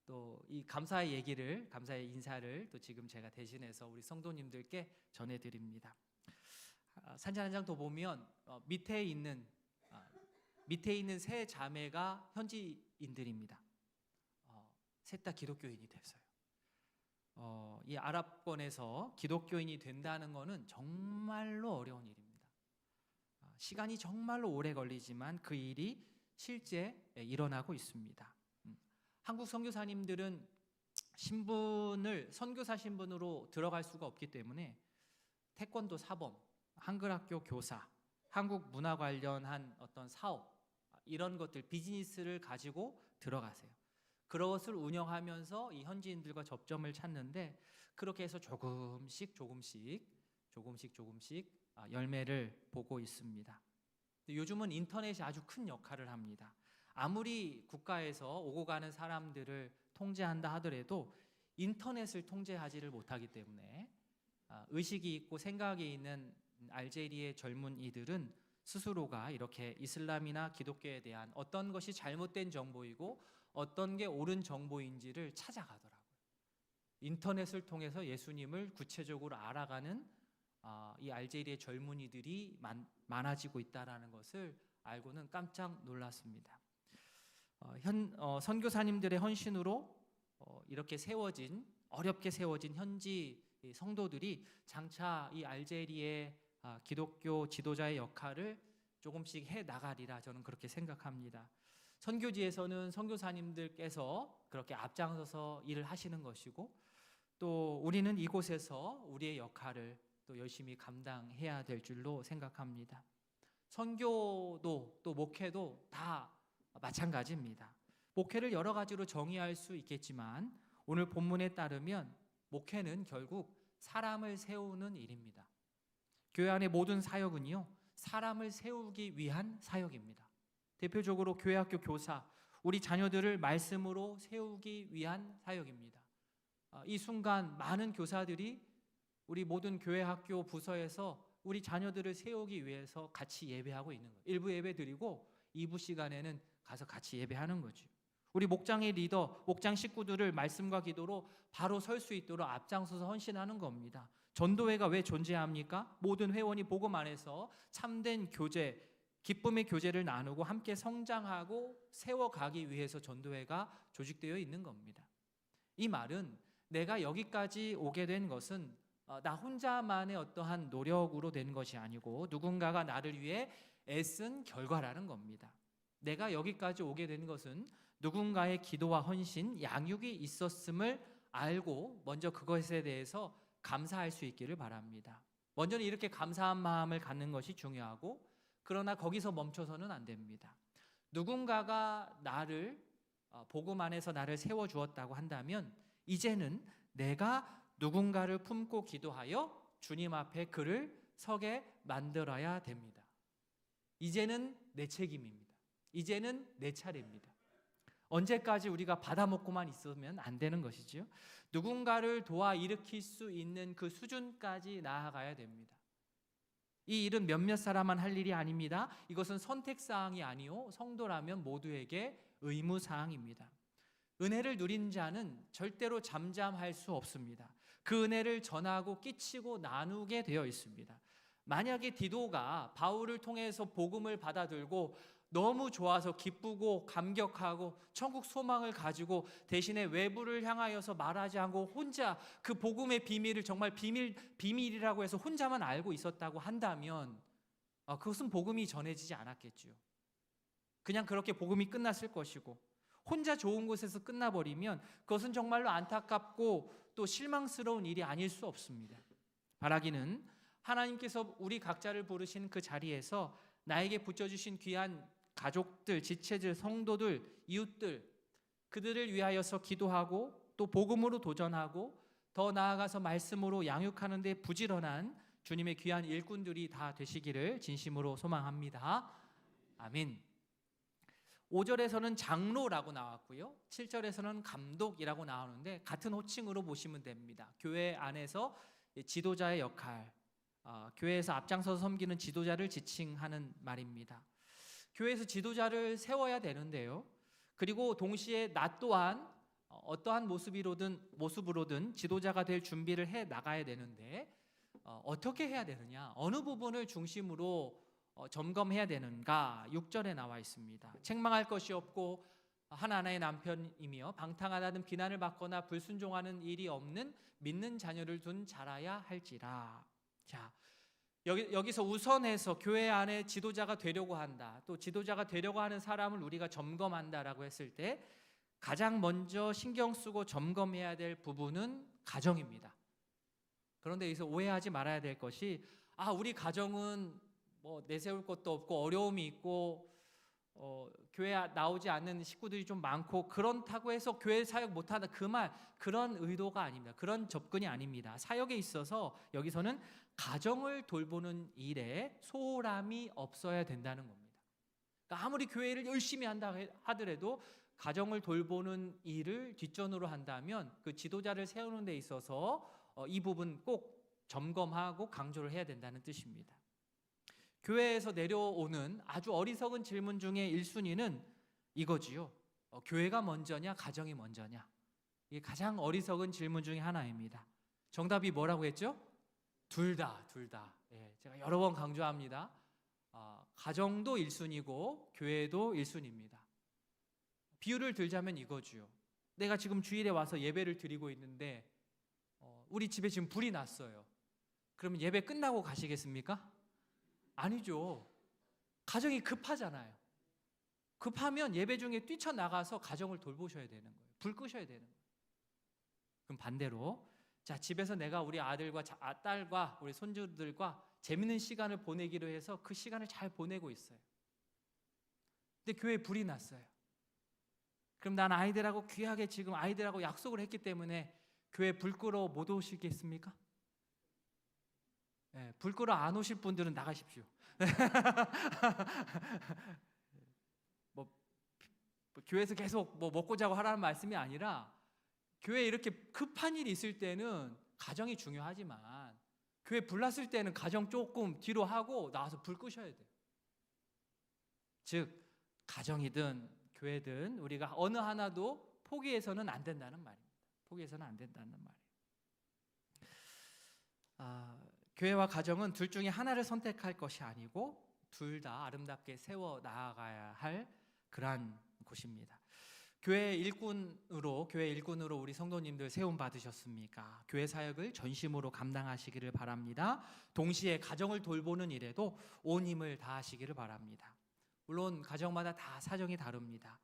또 이 감사의 얘기를, 감사의 인사를 또 지금 제가 대신해서 우리 성도님들께 전해드립니다. 사진 한 장 더 보면 밑에 있는 세 자매가 현지인들입니다. 셋 다 기독교인이 됐어요. 이 아랍권에서 기독교인이 된다는 것은 정말로 어려운 일입니다. 시간이 정말로 오래 걸리지만 그 일이 실제 일어나고 있습니다. 한국 선교사님들은 신분을 선교사 신분으로 들어갈 수가 없기 때문에 태권도 사범, 한글학교 교사, 한국 문화 관련한 어떤 사업, 이런 것들, 비즈니스를 가지고 들어가세요. 그것을 운영하면서 이 현지인들과 접점을 찾는데 그렇게 해서 조금씩 열매를 보고 있습니다. 요즘은 인터넷이 아주 큰 역할을 합니다. 아무리 국가에서 오고 가는 사람들을 통제한다 하더라도 인터넷을 통제하지를 못하기 때문에 의식이 있고 생각이 있는 알제리의 젊은이들은 스스로가 이렇게 이슬람이나 기독교에 대한 어떤 것이 잘못된 정보이고 어떤 게 옳은 정보인지를 찾아가더라고요. 인터넷을 통해서 예수님을 구체적으로 알아가는 이 알제리의 젊은이들이 많아지고 있다는 것을 알고는 깜짝 놀랐습니다. 선교사님들의 헌신으로 이렇게 어렵게 세워진 현지 성도들이 장차 이 알제리의 기독교 지도자의 역할을 조금씩 해 나가리라 저는 그렇게 생각합니다. 선교지에서는 선교사님들께서 그렇게 앞장서서 일을 하시는 것이고 또 우리는 이곳에서 우리의 역할을 또 열심히 감당해야 될 줄로 생각합니다. 선교도 또 목회도 다 마찬가지입니다. 목회를 여러 가지로 정의할 수 있겠지만 오늘 본문에 따르면 목회는 결국 사람을 세우는 일입니다. 교회 안의 모든 사역은요, 사람을 세우기 위한 사역입니다. 대표적으로 교회학교 교사, 우리 자녀들을 말씀으로 세우기 위한 사역입니다. 이 순간 많은 교사들이 우리 모든 교회학교 부서에서 우리 자녀들을 세우기 위해서 같이 예배하고 있는 거예요. 1부 예배 드리고 2부 시간에는 가서 같이 예배하는 거죠. 우리 목장의 리더, 목장 식구들을 말씀과 기도로 바로 설 수 있도록 앞장서서 헌신하는 겁니다. 전도회가 왜 존재합니까? 모든 회원이 복음 안에서 참된 교제, 기쁨의 교제를 나누고 함께 성장하고 세워가기 위해서 전도회가 조직되어 있는 겁니다. 이 말은 내가 여기까지 오게 된 것은 나 혼자만의 어떠한 노력으로 된 것이 아니고 누군가가 나를 위해 애쓴 결과라는 겁니다. 내가 여기까지 오게 된 것은 누군가의 기도와 헌신, 양육이 있었음을 알고 먼저 그것에 대해서 감사할 수 있기를 바랍니다. 먼저는 이렇게 감사한 마음을 갖는 것이 중요하고, 그러나 거기서 멈춰서는 안 됩니다. 누군가가 나를 복음 안에서 나를 세워주었다고 한다면 이제는 내가 누군가를 품고 기도하여 주님 앞에 그를 서게 만들어야 됩니다. 이제는 내 책임입니다. 이제는 내 차례입니다. 언제까지 우리가 받아먹고만 있으면 안 되는 것이지요. 누군가를 도와 일으킬 수 있는 그 수준까지 나아가야 됩니다. 이 일은 몇몇 사람만 할 일이 아닙니다. 이것은 선택사항이 아니요 성도라면 모두에게 의무사항입니다. 은혜를 누린 자는 절대로 잠잠할 수 없습니다. 그 은혜를 전하고 끼치고 나누게 되어 있습니다. 만약에 디도가 바울을 통해서 복음을 받아들고 너무 좋아서 기쁘고 감격하고 천국 소망을 가지고 대신에 외부를 향하여서 말하지 않고 혼자 그 복음의 비밀을 정말 비밀이라고 해서 혼자만 알고 있었다고 한다면 그것은 복음이 전해지지 않았겠죠. 그냥 그렇게 복음이 끝났을 것이고, 혼자 좋은 곳에서 끝나버리면 그것은 정말로 안타깝고 또 실망스러운 일이 아닐 수 없습니다. 바라기는 하나님께서 우리 각자를 부르신 그 자리에서 나에게 붙여주신 귀한 가족들, 지체들, 성도들, 이웃들, 그들을 위하여서 기도하고 또 복음으로 도전하고 더 나아가서 말씀으로 양육하는 데 부지런한 주님의 귀한 일꾼들이 다 되시기를 진심으로 소망합니다. 아멘. 5절에서는 장로라고 나왔고요, 7절에서는 감독이라고 나오는데 같은 호칭으로 보시면 됩니다. 교회 안에서 지도자의 역할, 교회에서 앞장서서 섬기는 지도자를 지칭하는 말입니다. 교회에서 지도자를 세워야 되는데요, 그리고 동시에 나 또한 어떠한 모습으로든 지도자가 될 준비를 해 나가야 되는데 어떻게 해야 되느냐, 어느 부분을 중심으로 점검해야 되는가 6절에 나와 있습니다. 책망할 것이 없고 하나님의 남편이며 방탕하다는 비난을 받거나 불순종하는 일이 없는 믿는 자녀를 둔 자라야 할지라. 자, 여기서 우선해서 교회 안에 지도자가 되려고 한다, 또 지도자가 되려고 하는 사람을 우리가 점검한다라고 했을 때 가장 먼저 신경 쓰고 점검해야 될 부분은 가정입니다. 그런데 여기서 오해하지 말아야 될 것이 우리 가정은 뭐 내세울 것도 없고 어려움이 있고 교회 나오지 않는 식구들이 좀 많고 그렇다고 해서 교회 사역 못하다, 그런 의도가 아닙니다. 그런 접근이 아닙니다. 사역에 있어서 여기서는 가정을 돌보는 일에 소홀함이 없어야 된다는 겁니다. 그러니까 아무리 교회를 열심히 한다 하더라도 가정을 돌보는 일을 뒷전으로 한다면 그 지도자를 세우는 데 있어서 이 부분 꼭 점검하고 강조를 해야 된다는 뜻입니다. 교회에서 내려오는 아주 어리석은 질문 중에 1순위는 이거지요. 교회가 먼저냐 가정이 먼저냐. 이게 가장 어리석은 질문 중에 하나입니다. 정답이 뭐라고 했죠? 둘 다. 예, 제가 여러 번 강조합니다. 가정도 1순위고 교회도 1순위입니다. 비유를 들자면 이거지요. 내가 지금 주일에 와서 예배를 드리고 있는데 우리 집에 지금 불이 났어요. 그러면 예배 끝나고 가시겠습니까? 아니죠. 가정이 급하잖아요. 급하면 예배 중에 뛰쳐나가서 가정을 돌보셔야 되는 거예요. 불 끄셔야 되는 거예요. 그럼 반대로 집에서 내가 우리 아들과 딸과 우리 손주들과 재밌는 시간을 보내기로 해서 그 시간을 잘 보내고 있어요. 근데 교회에 불이 났어요. 그럼 난 아이들하고 귀하게 지금 아이들하고 약속을 했기 때문에 교회 불 끄러 못 오시겠습니까? 네, 불 끄러 안 오실 분들은 나가십시오. 교회에서 계속 먹고 자고 하라는 말씀이 아니라 교회에 이렇게 급한 일이 있을 때는 가정이 중요하지만 교회 불 났을 때는 가정 조금 뒤로 하고 나와서 불 끄셔야 돼요. 즉 가정이든 교회든 우리가 어느 하나도 포기해서는 안 된다는 말입니다. 포기해서는 안 된다는 말이에요. 교회와 가정은 둘 중에 하나를 선택할 것이 아니고 둘 다 아름답게 세워 나아가야 할 그러한 곳입니다. 교회 일꾼으로 우리 성도님들 세움 받으셨습니까? 교회 사역을 전심으로 감당하시기를 바랍니다. 동시에 가정을 돌보는 일에도 온 힘을 다하시기를 바랍니다. 물론 가정마다 다 사정이 다릅니다.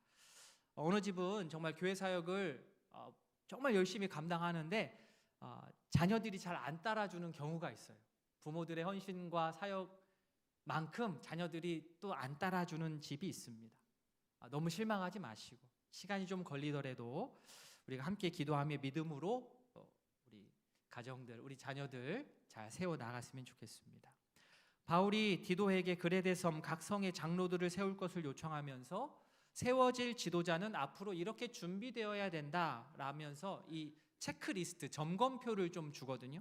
어느 집은 정말 교회 사역을 정말 열심히 감당하는데 자녀들이 잘 안 따라주는 경우가 있어요. 부모들의 헌신과 사역만큼 자녀들이 또 안 따라주는 집이 있습니다. 너무 실망하지 마시고 시간이 좀 걸리더라도 우리가 함께 기도하며 믿음으로 우리 가정들, 우리 자녀들 잘 세워 나갔으면 좋겠습니다. 바울이 디도에게 그레데 섬 각 성의 장로들을 세울 것을 요청하면서 세워질 지도자는 앞으로 이렇게 준비되어야 된다라면서 이 체크리스트, 점검표를 좀 주거든요.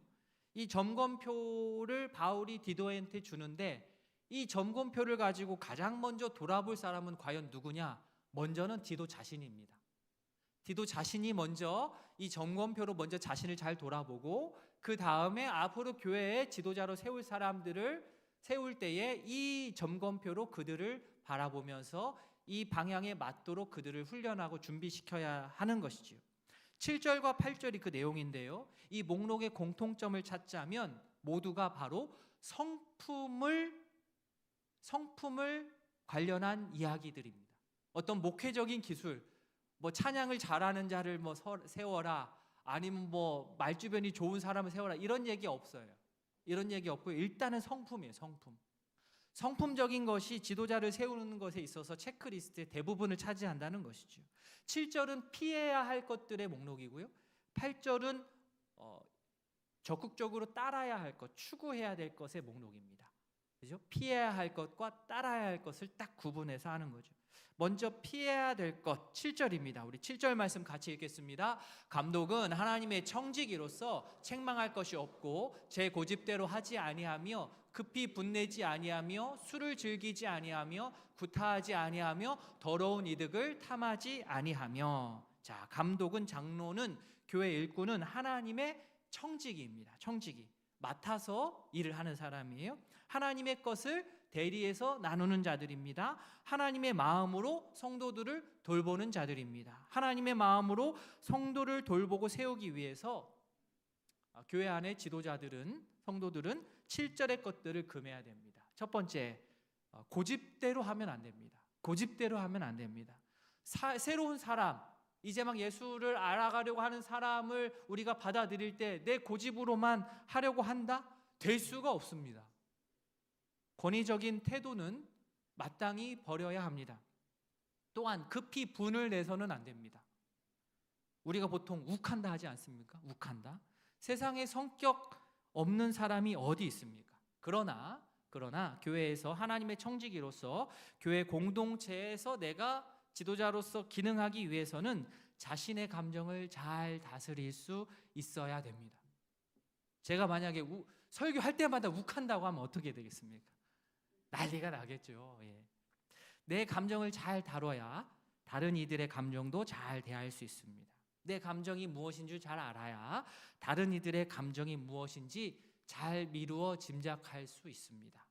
이 점검표를 바울이 디도한테 주는데 이 점검표를 가지고 가장 먼저 돌아볼 사람은 과연 누구냐? 먼저는 디도 자신입니다. 디도 자신이 먼저 이 점검표로 먼저 자신을 잘 돌아보고 그 다음에 앞으로 교회의 지도자로 세울 사람들을 세울 때에 이 점검표로 그들을 바라보면서 이 방향에 맞도록 그들을 훈련하고 준비시켜야 하는 것이지요. 7절과 8절이 그 내용인데요. 이 목록의 공통점을 찾자면 모두가 바로 성품을 관련한 이야기들입니다. 어떤 목회적인 기술, 뭐 찬양을 잘하는 자를 뭐 세워라, 아니면 뭐 말주변이 좋은 사람을 세워라, 이런 얘기 없어요. 이런 얘기 없고요. 일단은 성품이에요. 성품적인 것이 지도자를 세우는 것에 있어서 체크리스트의 대부분을 차지한다는 것이죠. 7절은 피해야 할 것들의 목록이고요. 8절은 적극적으로 따라야 할 것, 추구해야 될 것의 목록입니다. 그죠? 피해야 할 것과 따라야 할 것을 딱 구분해서 하는 거죠. 먼저 피해야 될 것 7절입니다. 우리 7절 말씀 같이 읽겠습니다. 감독은 하나님의 청지기로서 책망할 것이 없고 제 고집대로 하지 아니하며 급히 분내지 아니하며 술을 즐기지 아니하며 구타하지 아니하며 더러운 이득을 탐하지 아니하며. 자, 감독은, 장로는, 교회 일꾼은 하나님의 청지기입니다. 청지기, 맡아서 일을 하는 사람이에요. 하나님의 것을 대리해서 나누는 자들입니다. 하나님의 마음으로 성도들을 돌보는 자들입니다. 하나님의 마음으로 성도를 돌보고 세우기 위해서 교회 안의 지도자들은, 성도들은 7절의 것들을 금해야 됩니다. 첫 번째, 고집대로 하면 안 됩니다. 고집대로 하면 안 됩니다. 새로운 사람, 이제 막 예수를 알아가려고 하는 사람을 우리가 받아들일 때 내 고집으로만 하려고 한다? 될 수가 없습니다. 권위적인 태도는 마땅히 버려야 합니다. 또한 급히 분을 내서는 안 됩니다. 우리가 보통 욱한다 하지 않습니까? 욱한다. 세상에 성격 없는 사람이 어디 있습니까? 그러나 교회에서 하나님의 청지기로서 교회 공동체에서 내가 지도자로서 기능하기 위해서는 자신의 감정을 잘 다스릴 수 있어야 됩니다. 제가 만약에 설교할 때마다 욱한다고 하면 어떻게 되겠습니까? 난리가 나겠죠. 예. 내 감정을 잘 다뤄야 다른 이들의 감정도 잘 대할 수 있습니다. 내 감정이 무엇인 줄 잘 알아야 다른 이들의 감정이 무엇인지 잘 미루어 짐작할 수 있습니다.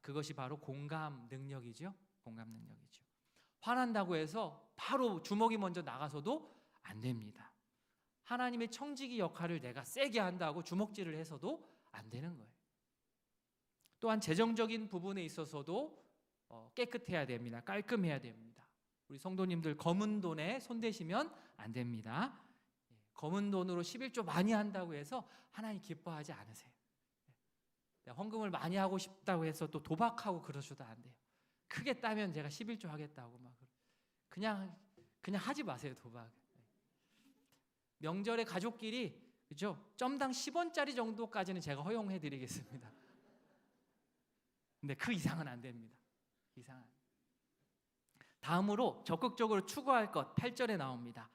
그것이 바로 공감 능력이죠. 공감 능력이죠. 화난다고 해서 바로 주먹이 먼저 나가서도 안 됩니다. 하나님의 청지기 역할을 내가 세게 한다고 주먹질을 해서도 안 되는 거예요. 또한 재정적인 부분에 있어서도 깨끗해야 됩니다. 깔끔해야 됩니다. 우리 성도님들 검은 돈에 손대시면 안 됩니다. 검은 돈으로 11조 많이 한다고 해서 하나님 기뻐하지 않으세요. 헌금을 많이 하고 싶다고 해서 또 도박하고 그러셔도 안 돼요. 크게 따면 제가 11조 하겠다고 막 그냥 하지 마세요. 도박. 명절에 가족끼리, 그죠? 점당 10원짜리 정도까지는 제가 허용해 드리겠습니다. 근데 그 이상은 안 됩니다. 이상은. 다음으로 적극적으로 추구할 것 8절에 나옵니다.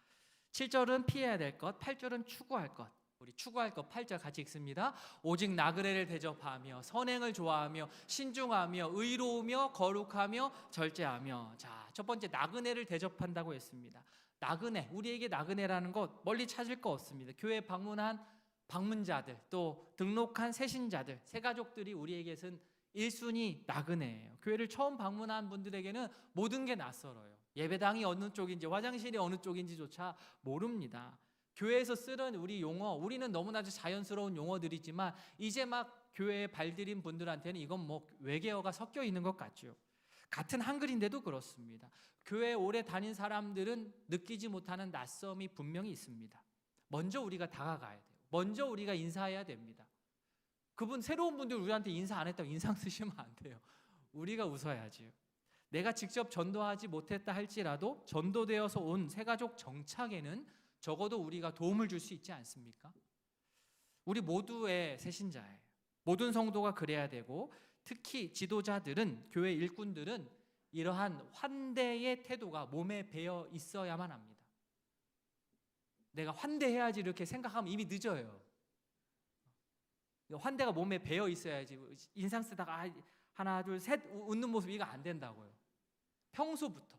7절은 피해야 될 것, 8절은 추구할 것. 우리 추구할 것 8절 같이 읽습니다. 오직 나그네를 대접하며 선행을 좋아하며 신중하며 의로우며 거룩하며 절제하며. 자, 첫 번째 나그네를 대접한다고 했습니다. 나그네, 우리에게 나그네라는 것 멀리 찾을 거 없습니다. 교회 방문한 방문자들, 또 등록한 새신자들, 새가족들이 우리에게는 1순위 나그네예요. 교회를 처음 방문한 분들에게는 모든 게 낯설어요. 예배당이 어느 쪽인지 화장실이 어느 쪽인지조차 모릅니다. 교회에서 쓰는 우리 용어, 우리는 너무나도 자연스러운 용어들이지만 이제 막 교회에 발들인 분들한테는 이건 뭐 외계어가 섞여 있는 것 같죠. 같은 한글인데도 그렇습니다. 교회에 오래 다닌 사람들은 느끼지 못하는 낯섦이 분명히 있습니다. 먼저 우리가 다가가야 돼요. 먼저 우리가 인사해야 됩니다. 그분 새로운 분들 우리한테 인사 안 했다고 인상 쓰시면 안 돼요. 우리가 웃어야지요. 내가 직접 전도하지 못했다 할지라도 전도되어서 온 새가족 정착에는 적어도 우리가 도움을 줄 수 있지 않습니까? 우리 모두의 새신자예요. 모든 성도가 그래야 되고 특히 지도자들은, 교회 일꾼들은 이러한 환대의 태도가 몸에 배어 있어야만 합니다. 내가 환대해야지 이렇게 생각하면 이미 늦어요. 환대가 몸에 배어 있어야지. 인상 쓰다가 하나 둘 셋 웃는 모습 이거 안 된다고요. 평소부터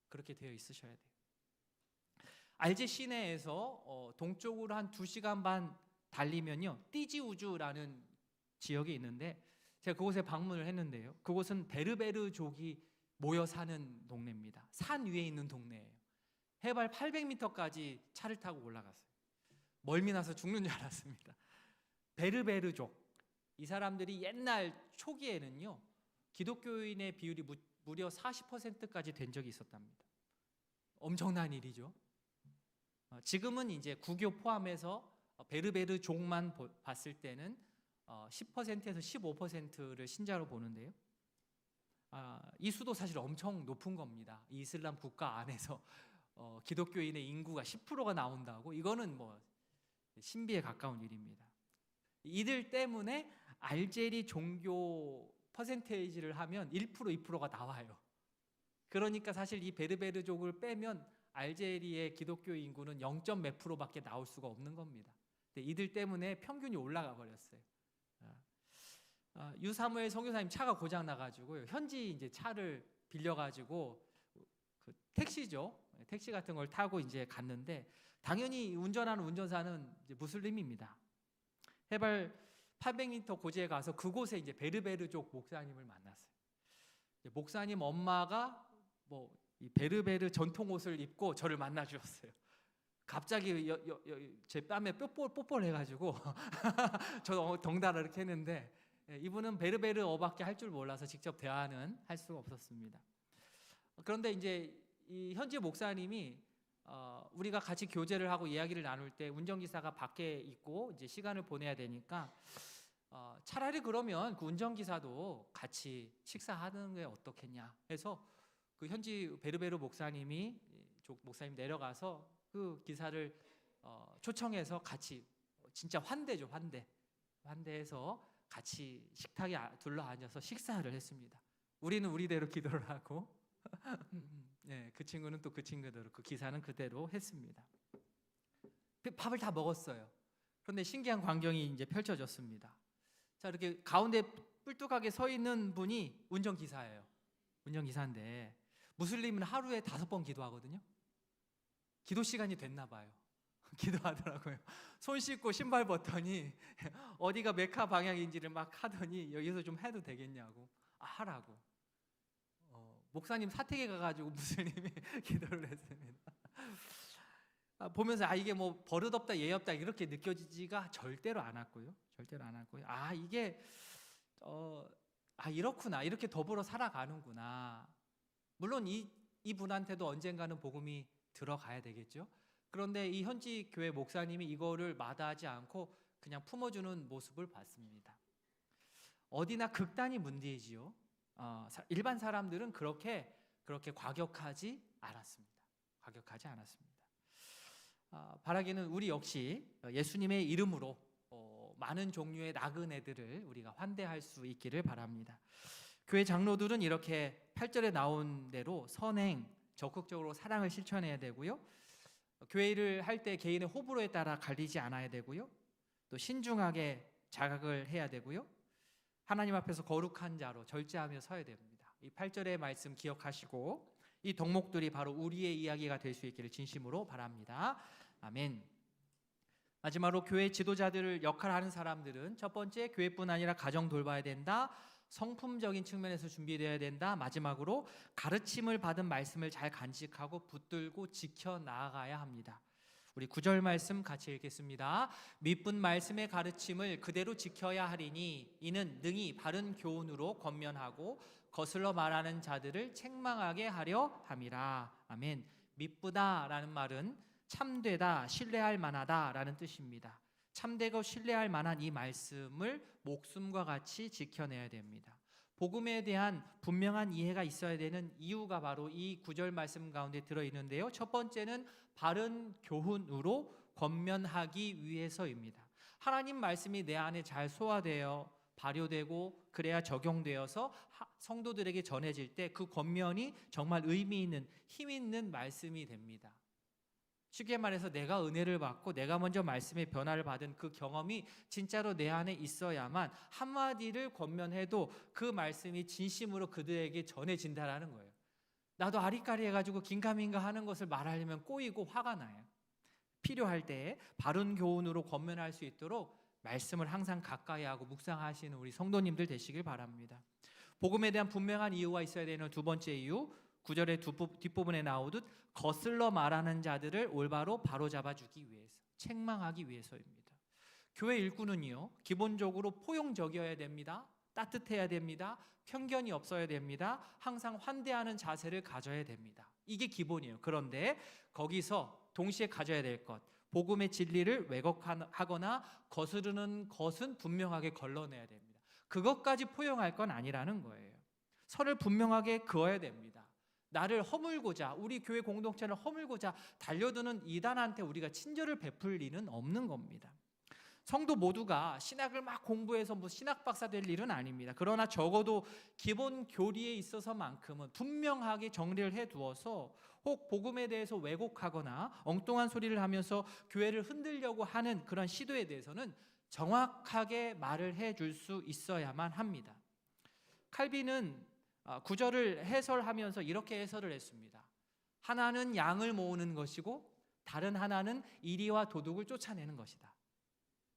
그렇게 되어 있으셔야 돼요. 알제 시내에서 동쪽으로 한 2시간 반 달리면요, 띠지우주라는 지역이 있는데 제가 그곳에 방문을 했는데요, 그곳은 베르베르족이 모여 사는 동네입니다. 산 위에 있는 동네예요. 해발 800m까지 차를 타고 올라갔어요. 멀미 나서 죽는 줄 알았습니다. 베르베르족, 이 사람들이 옛날 초기에는요 기독교인의 비율이 무려 40%까지 된 적이 있었답니다. 엄청난 일이죠. 지금은 이제 구교 포함해서 베르베르족만 봤을 때는 10%에서 15%를 신자로 보는데요. 이 수도 사실 엄청 높은 겁니다. 이 이슬람 국가 안에서 기독교인의 인구가 10%가 나온다고, 이거는 뭐 신비에 가까운 일입니다. 이들 때문에 알제리 종교 퍼센테이지를 하면 1%, 2%가 나와요. 그러니까 사실 이 베르베르족을 빼면 알제리의 기독교 인구는 0. 몇 %밖에 나올 수가 없는 겁니다. 근데 이들 때문에 평균이 올라가 버렸어요. 유사무엘 선교사님 차가 고장 나가지고 현지 이제 차를 빌려가지고 그 택시죠, 택시 같은 걸 타고 이제 갔는데 당연히 운전하는 운전사는 이제 무슬림입니다. 해발 800m 고지에 가서 그곳에 이제 베르베르족 목사님을 만났어요. 목사님 엄마가 뭐 이 베르베르 전통 옷을 입고 저를 만나 주셨어요. 갑자기 제 뺨에 뽀뽀를 해가지고 저 덩달아 이렇게 했는데, 이분은 베르베르어밖에 할 줄 몰라서 직접 대화는 할 수가 없었습니다. 그런데 이제 이 현지 목사님이 우리가 같이 교제를 하고 이야기를 나눌 때 운전기사가 밖에 있고 이제 시간을 보내야 되니까 차라리 그러면 그 운전기사도 같이 식사하는 게 어떻겠냐 해서 그 현지 베르베르 목사님이 목사님 내려가서 그 기사를 초청해서 같이, 진짜 환대죠, 환대해서 같이 식탁에 둘러 앉아서 식사를 했습니다. 우리는 우리대로 기도를 하고 네, 그 친구는 또 그 친구대로, 그 기사는 그대로 했습니다. 밥을 다 먹었어요. 그런데 신기한 광경이 이제 펼쳐졌습니다. 자, 이렇게 가운데 뿔뚝하게 서 있는 분이 운전기사예요. 운전기사인데 무슬림은 하루에 5번 기도하거든요. 기도 시간이 됐나 봐요. 기도하더라고요. 손 씻고 신발 벗더니 어디가 메카 방향인지를 막 하더니 여기서 좀 해도 되겠냐고, 하라고. 목사님 사택에 가가지고 무슬림이 기도를 했습니다. 보면서 이게 뭐 버릇없다 예의 없다 이렇게 느껴지지가 절대로 않았고요. 이게 이렇구나, 이렇게 더불어 살아가는구나. 물론 이분한테도 언젠가는 복음이 들어가야 되겠죠. 그런데 이 현지 교회 목사님이 이거를 마다하지 않고 그냥 품어주는 모습을 봤습니다. 어디나 극단이 문제이지요. 일반 사람들은 그렇게 과격하지 않았습니다. 바라기는 우리 역시 예수님의 이름으로 많은 종류의 나그네들을 우리가 환대할 수 있기를 바랍니다. 교회 장로들은 이렇게 8절에 나온 대로 선행, 적극적으로 사랑을 실천해야 되고요. 교회 일을 할 때 개인의 호불호에 따라 갈리지 않아야 되고요. 또 신중하게 자각을 해야 되고요. 하나님 앞에서 거룩한 자로 절제하며 서야 됩니다. 이 8절의 말씀 기억하시고 이 덕목들이 바로 우리의 이야기가 될 수 있기를 진심으로 바랍니다. 아멘. 마지막으로 교회 지도자들을 역할하는 사람들은 첫 번째, 교회뿐 아니라 가정 돌봐야 된다. 성품적인 측면에서 준비되어야 된다. 마지막으로 가르침을 받은 말씀을 잘 간직하고 붙들고 지켜 나아가야 합니다. 우리 9절 말씀 같이 읽겠습니다. 밑분 말씀의 가르침을 그대로 지켜야 하리니 이는 능히 바른 교훈으로 권면하고 거슬러 말하는 자들을 책망하게 하려 함이라. 아멘. 밑부다라는 말은 참되다, 신뢰할 만하다라는 뜻입니다. 참되고 신뢰할 만한 이 말씀을 목숨과 같이 지켜내야 됩니다. 복음에 대한 분명한 이해가 있어야 되는 이유가 바로 이 9절 말씀 가운데 들어있는데요. 첫 번째는 바른 교훈으로 권면하기 위해서입니다. 하나님 말씀이 내 안에 잘 소화되어 발효되고 그래야 적용되어서 성도들에게 전해질 때 그 권면이 정말 의미 있는 힘 있는 말씀이 됩니다. 쉽게 말해서 내가 은혜를 받고 내가 먼저 말씀의 변화를 받은 그 경험이 진짜로 내 안에 있어야만 한마디를 권면해도 그 말씀이 진심으로 그들에게 전해진다라는 거예요. 나도 아리까리 해가지고 긴가민가 하는 것을 말하려면 꼬이고 화가 나요. 필요할 때 바른 교훈으로 권면할 수 있도록 말씀을 항상 가까이 하고 묵상하시는 우리 성도님들 되시길 바랍니다. 복음에 대한 분명한 이유가 있어야 되는 두 번째 이유, 9절의 뒷부분에 나오듯 거슬러 말하는 자들을 올바로 바로잡아주기 위해서, 책망하기 위해서입니다. 교회 일꾼은요, 기본적으로 포용적이어야 됩니다. 따뜻해야 됩니다. 편견이 없어야 됩니다. 항상 환대하는 자세를 가져야 됩니다. 이게 기본이에요. 그런데 거기서 동시에 가져야 될 것, 복음의 진리를 왜곡하거나 거스르는 것은 분명하게 걸러내야 됩니다. 그것까지 포용할 건 아니라는 거예요. 선을 분명하게 그어야 됩니다. 나를 허물고자, 우리 교회 공동체를 허물고자 달려드는 이단한테 우리가 친절을 베풀 리는 없는 겁니다. 성도 모두가 신학을 막 공부해서 신학 박사 될 일은 아닙니다. 그러나 적어도 기본 교리에 있어서만큼은 분명하게 정리를 해두어서 혹 복음에 대해서 왜곡하거나 엉뚱한 소리를 하면서 교회를 흔들려고 하는 그런 시도에 대해서는 정확하게 말을 해줄 수 있어야만 합니다. 칼빈은 9절을 해설하면서 이렇게 해설을 했습니다. 하나는 양을 모으는 것이고 다른 하나는 이리와 도둑을 쫓아내는 것이다.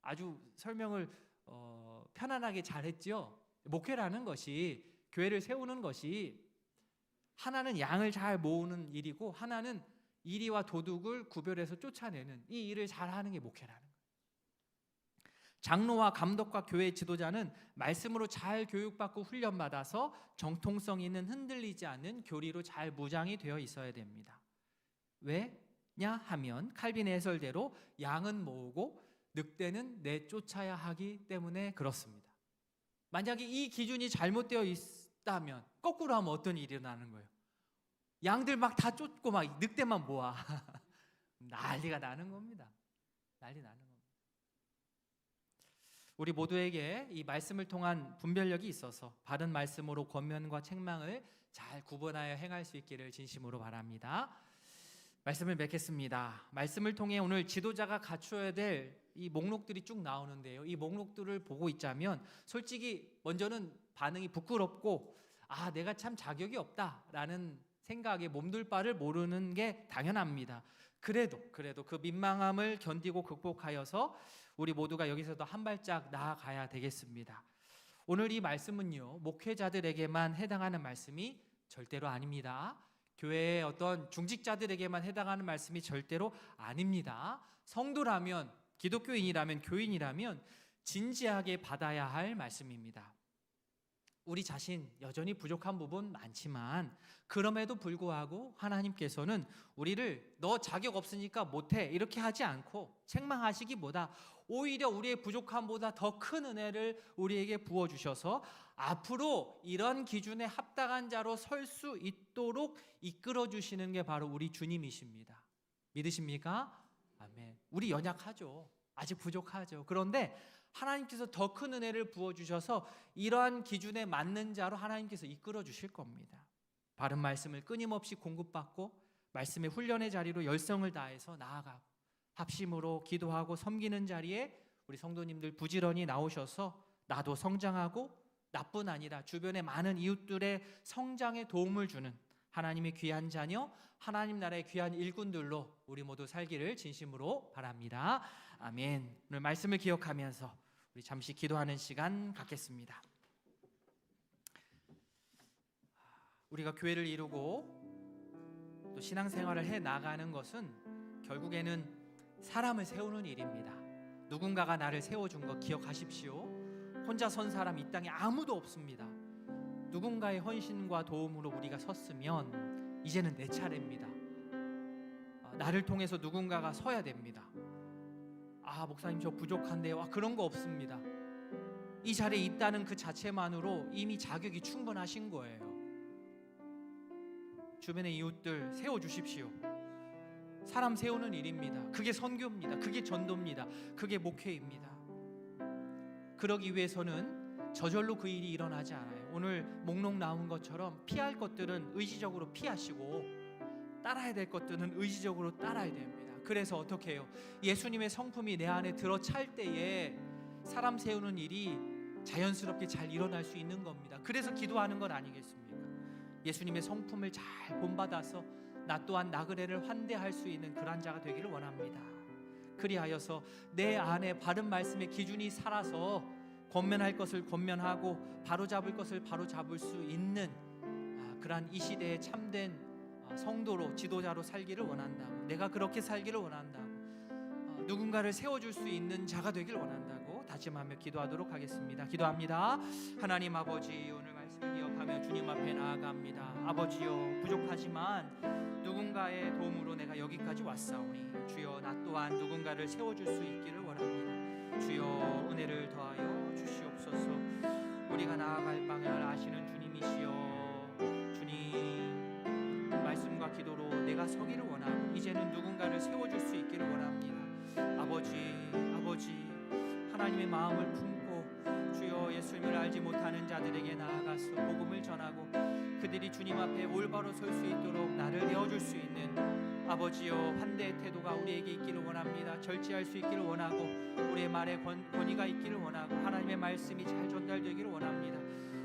아주 설명을 편안하게 잘했죠. 목회라는 것이, 교회를 세우는 것이 하나는 양을 잘 모으는 일이고 하나는 이리와 도둑을 구별해서 쫓아내는 이 일을 잘하는 게 목회라는 거예요. 장로와 감독과 교회 지도자는 말씀으로 잘 교육받고 훈련받아서 정통성 있는 흔들리지 않는 교리로 잘 무장이 되어 있어야 됩니다. 왜냐 하면 칼빈의 해설대로 양은 모으고 늑대는 내쫓아야 하기 때문에 그렇습니다. 만약에 이 기준이 잘못되어 있다면 거꾸로 하면 어떤 일이 일어나는 거예요? 양들 막 다 쫓고 막 늑대만 모아 난리가 나는 겁니다. 난리 나는 겁니다. 우리 모두에게 이 말씀을 통한 분별력이 있어서 바른 말씀으로 권면과 책망을 잘 구분하여 행할 수 있기를 진심으로 바랍니다. 말씀을 맺겠습니다. 말씀을 통해 오늘 지도자가 갖추어야 될 이 목록들이 쭉 나오는데요. 이 목록들을 보고 있자면 솔직히 먼저는 반응이 부끄럽고 내가 참 자격이 없다라는 생각에 몸둘 바를 모르는 게 당연합니다. 그래도 그 민망함을 견디고 극복하여서 우리 모두가 여기서도 한 발짝 나아가야 되겠습니다. 오늘 이 말씀은요, 목회자들에게만 해당하는 말씀이 절대로 아닙니다. 교회의 어떤 중직자들에게만 해당하는 말씀이 절대로 아닙니다. 성도라면, 기독교인이라면, 교인이라면 진지하게 받아야 할 말씀입니다. 우리 자신 여전히 부족한 부분 많지만 그럼에도 불구하고 하나님께서는 우리를 너 자격 없으니까 못해 이렇게 하지 않고 책망하시기보다 오히려 우리의 부족함보다 더 큰 은혜를 우리에게 부어주셔서 앞으로 이런 기준에 합당한 자로 설 수 있도록 이끌어주시는 게 바로 우리 주님이십니다. 믿으십니까? 아멘. 우리 연약하죠. 아직 부족하죠. 그런데 하나님께서 더 큰 은혜를 부어주셔서 이러한 기준에 맞는 자로 하나님께서 이끌어 주실 겁니다. 바른 말씀을 끊임없이 공급받고 말씀의 훈련의 자리로 열성을 다해서 나아가고 합심으로 기도하고 섬기는 자리에 우리 성도님들 부지런히 나오셔서 나도 성장하고 나뿐 아니라 주변의 많은 이웃들의 성장에 도움을 주는 하나님의 귀한 자녀, 하나님 나라의 귀한 일꾼들로 우리 모두 살기를 진심으로 바랍니다. 아멘. 오늘 말씀을 기억하면서 우리 잠시 기도하는 시간 갖겠습니다. 우리가 교회를 이루고 또 신앙생활을 해 나가는 것은 결국에는 사람을 세우는 일입니다. 누군가가 나를 세워준 거 기억하십시오. 혼자 선 사람 이 땅에 아무도 없습니다. 누군가의 헌신과 도움으로 우리가 섰으면 이제는 내 차례입니다. 나를 통해서 누군가가 서야 됩니다. 목사님 저 부족한데요. 그런 거 없습니다. 이 자리에 있다는 그 자체만으로 이미 자격이 충분하신 거예요. 주변의 이웃들 세워주십시오. 사람 세우는 일입니다. 그게 선교입니다. 그게 전도입니다. 그게 목회입니다. 그러기 위해서는 저절로 그 일이 일어나지 않아요. 오늘 목록 나온 것처럼 피할 것들은 의지적으로 피하시고 따라야 될 것들은 의지적으로 따라야 됩니다. 그래서 어떻게 해요? 예수님의 성품이 내 안에 들어찰 때에 사람 세우는 일이 자연스럽게 잘 일어날 수 있는 겁니다. 그래서 기도하는 것 아니겠습니까? 예수님의 성품을 잘 본받아서 나 또한 나그네를 환대할 수 있는 그런 자가 되기를 원합니다. 그리하여서 내 안에 바른 말씀의 기준이 살아서 권면할 것을 권면하고 바로잡을 것을 바로잡을 수 있는 그러한 이 시대의 참된 성도로 지도자로 살기를 원한다고, 내가 그렇게 살기를 원한다고, 누군가를 세워줄 수 있는 자가 되기를 원한다고 다짐하며 기도하도록 하겠습니다. 기도합니다. 하나님 아버지, 오늘 말씀을 기억하며 주님 앞에 나아갑니다. 아버지요, 부족하지만 누군가의 도움으로 내가 여기까지 왔사오니 주여 나 또한 누군가를 세워줄 수 있기를 원합니다. 주여 은혜를 더하여 주시옵소서. 우리가 나아갈 방향을 아시는 주님이시여, 주님 말씀과 기도로 내가 서기를 원하고 이제는 누군가를 세워줄 수 있기를 원합니다. 아버지 하나님의 마음을 품고 주여 예수님을 알지 못하는 자들에게 나아가서 복음을 전하고 그들이 주님 앞에 올바로 설 수 있도록 나를 내어줄 수 있는 아버지여 환대의 태도가 우리에게 있기를 원합니다. 절제할 수 있기를 원하고 우리의 말에 권위가 있기를 원하고 하나님의 말씀이 잘 전달되기를 원합니다.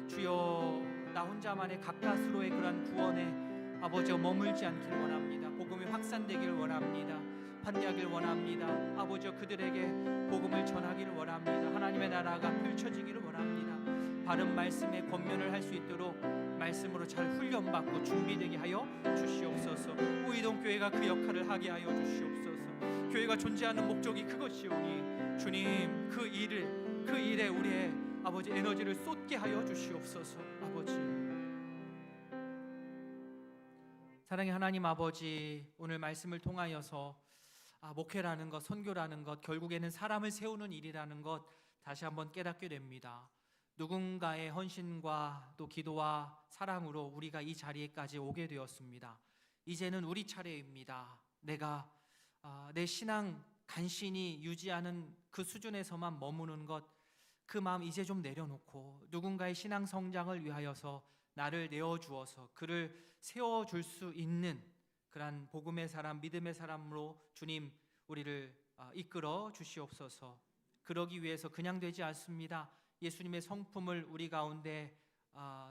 주여 나 혼자만의 가까스로의 그런 구원에 아버지여 머물지 않기를 원합니다. 복음이 확산되기를 원합니다. 환대하기를 원합니다. 아버지여 그들에게 복음을 전하기를 원합니다. 하나님의 나라가 펼쳐지기를 원합니다. 바른 말씀에 권면을 할 수 있도록 말씀으로 잘 훈련받고 준비되게 하여 주시옵소서. 우이동교회가 그 역할을 하게 하여 주시옵소서. 교회가 존재하는 목적이 그것이오니 주님 그 일에 우리의 아버지 에너지를 쏟게 하여 주시옵소서. 아버지 사랑의 하나님 아버지, 오늘 말씀을 통하여서 목회라는 것, 선교라는 것, 결국에는 사람을 세우는 일이라는 것 다시 한번 깨닫게 됩니다. 누군가의 헌신과 또 기도와 사랑으로 우리가 이 자리에까지 오게 되었습니다. 이제는 우리 차례입니다. 내가 내 신앙 간신히 유지하는 그 수준에서만 머무는 것, 그 마음 이제 좀 내려놓고 누군가의 신앙 성장을 위하여서 나를 내어주어서 그를 세워줄 수 있는 그러한 복음의 사람, 믿음의 사람으로 주님 우리를 이끌어 주시옵소서. 그러기 위해서 그냥 되지 않습니다. 예수님의 성품을 우리 가운데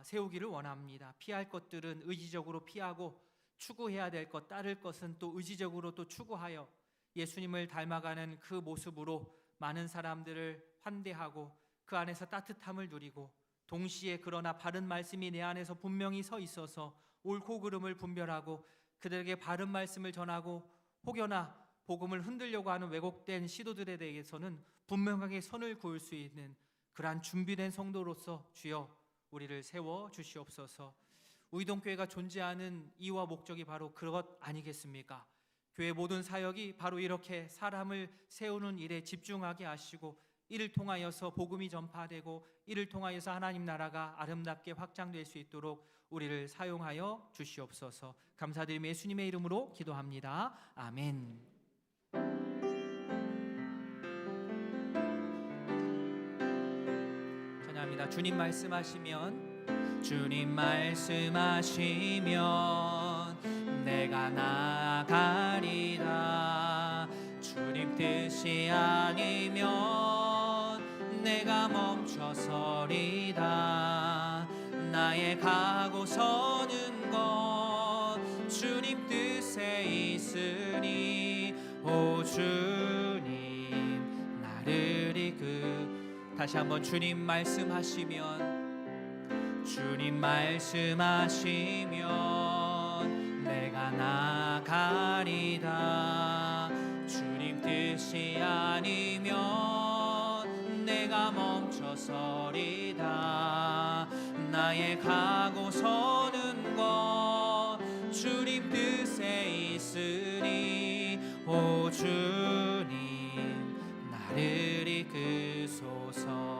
세우기를 원합니다. 피할 것들은 의지적으로 피하고 추구해야 될 것, 따를 것은 또 의지적으로 또 추구하여 예수님을 닮아가는 그 모습으로 많은 사람들을 환대하고 그 안에서 따뜻함을 누리고 동시에 그러나 바른 말씀이 내 안에서 분명히 서 있어서 옳고 그름을 분별하고 그들에게 바른 말씀을 전하고 혹여나 복음을 흔들려고 하는 왜곡된 시도들에 대해서는 분명하게 선을 그을 수 있는 그러한 준비된 성도로서 주여 우리를 세워 주시옵소서. 우이동교회가 존재하는 이유와 목적이 바로 그것 아니겠습니까? 교회 모든 사역이 바로 이렇게 사람을 세우는 일에 집중하게 하시고 이를 통하여서 복음이 전파되고 이를 통하여서 하나님 나라가 아름답게 확장될 수 있도록 우리를 사용하여 주시옵소서. 감사드리며 예수님의 이름으로 기도합니다. 아멘. 찬양합니다. 주님 말씀하시면 내가 나아가리라. 주님 뜻이 아니면 내가 멈춰서리다. 나의 가고 서는 것 주님 뜻에 있으니 오 주님 나를 이끌. 다시 한번 주님 말씀하시면 주님 말씀하시면 내가 나가리다. 주님 뜻이 아니면 내가 멈춰서리다. 나의 가고 서는 것 주님 뜻에 있으니 오 주님 나를 이끄소서.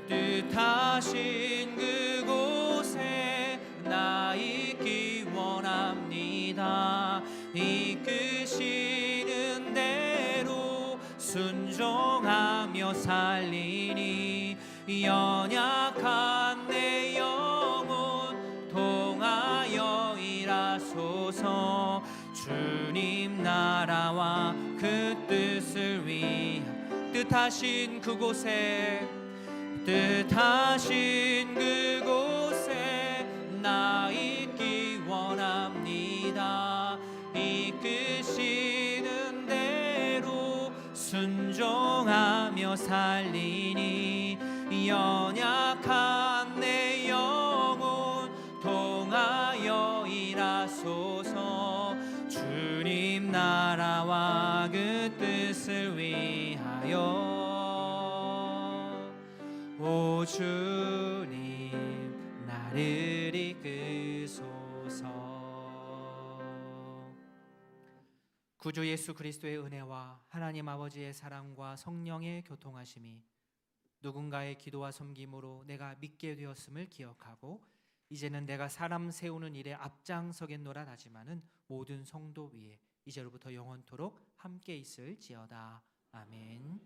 뜻하신 그곳에 나 있기 원합니다. 이끄시는 대로 순종하며 살리니 연약한 내 영혼 통하여 일하소서. 주님 나라와 그 뜻을 위하여 뜻하신 그곳에 나 있기 원합니다. 이끄시는 대로 순종하며 살리니 연약한 내 영혼 통하여 일하소서. 주님 나라와 그 뜻을 위하여 오 주님 나를 이끄소서. 구주 예수 그리스도의 은혜와 하나님 아버지의 사랑과 성령의 교통하심이 누군가의 기도와 섬김으로 내가 믿게 되었음을 기억하고 이제는 내가 사람 세우는 일에 앞장서겠노라 하지만은 모든 성도 위에 이제로부터 영원토록 함께 있을지어다. 아멘.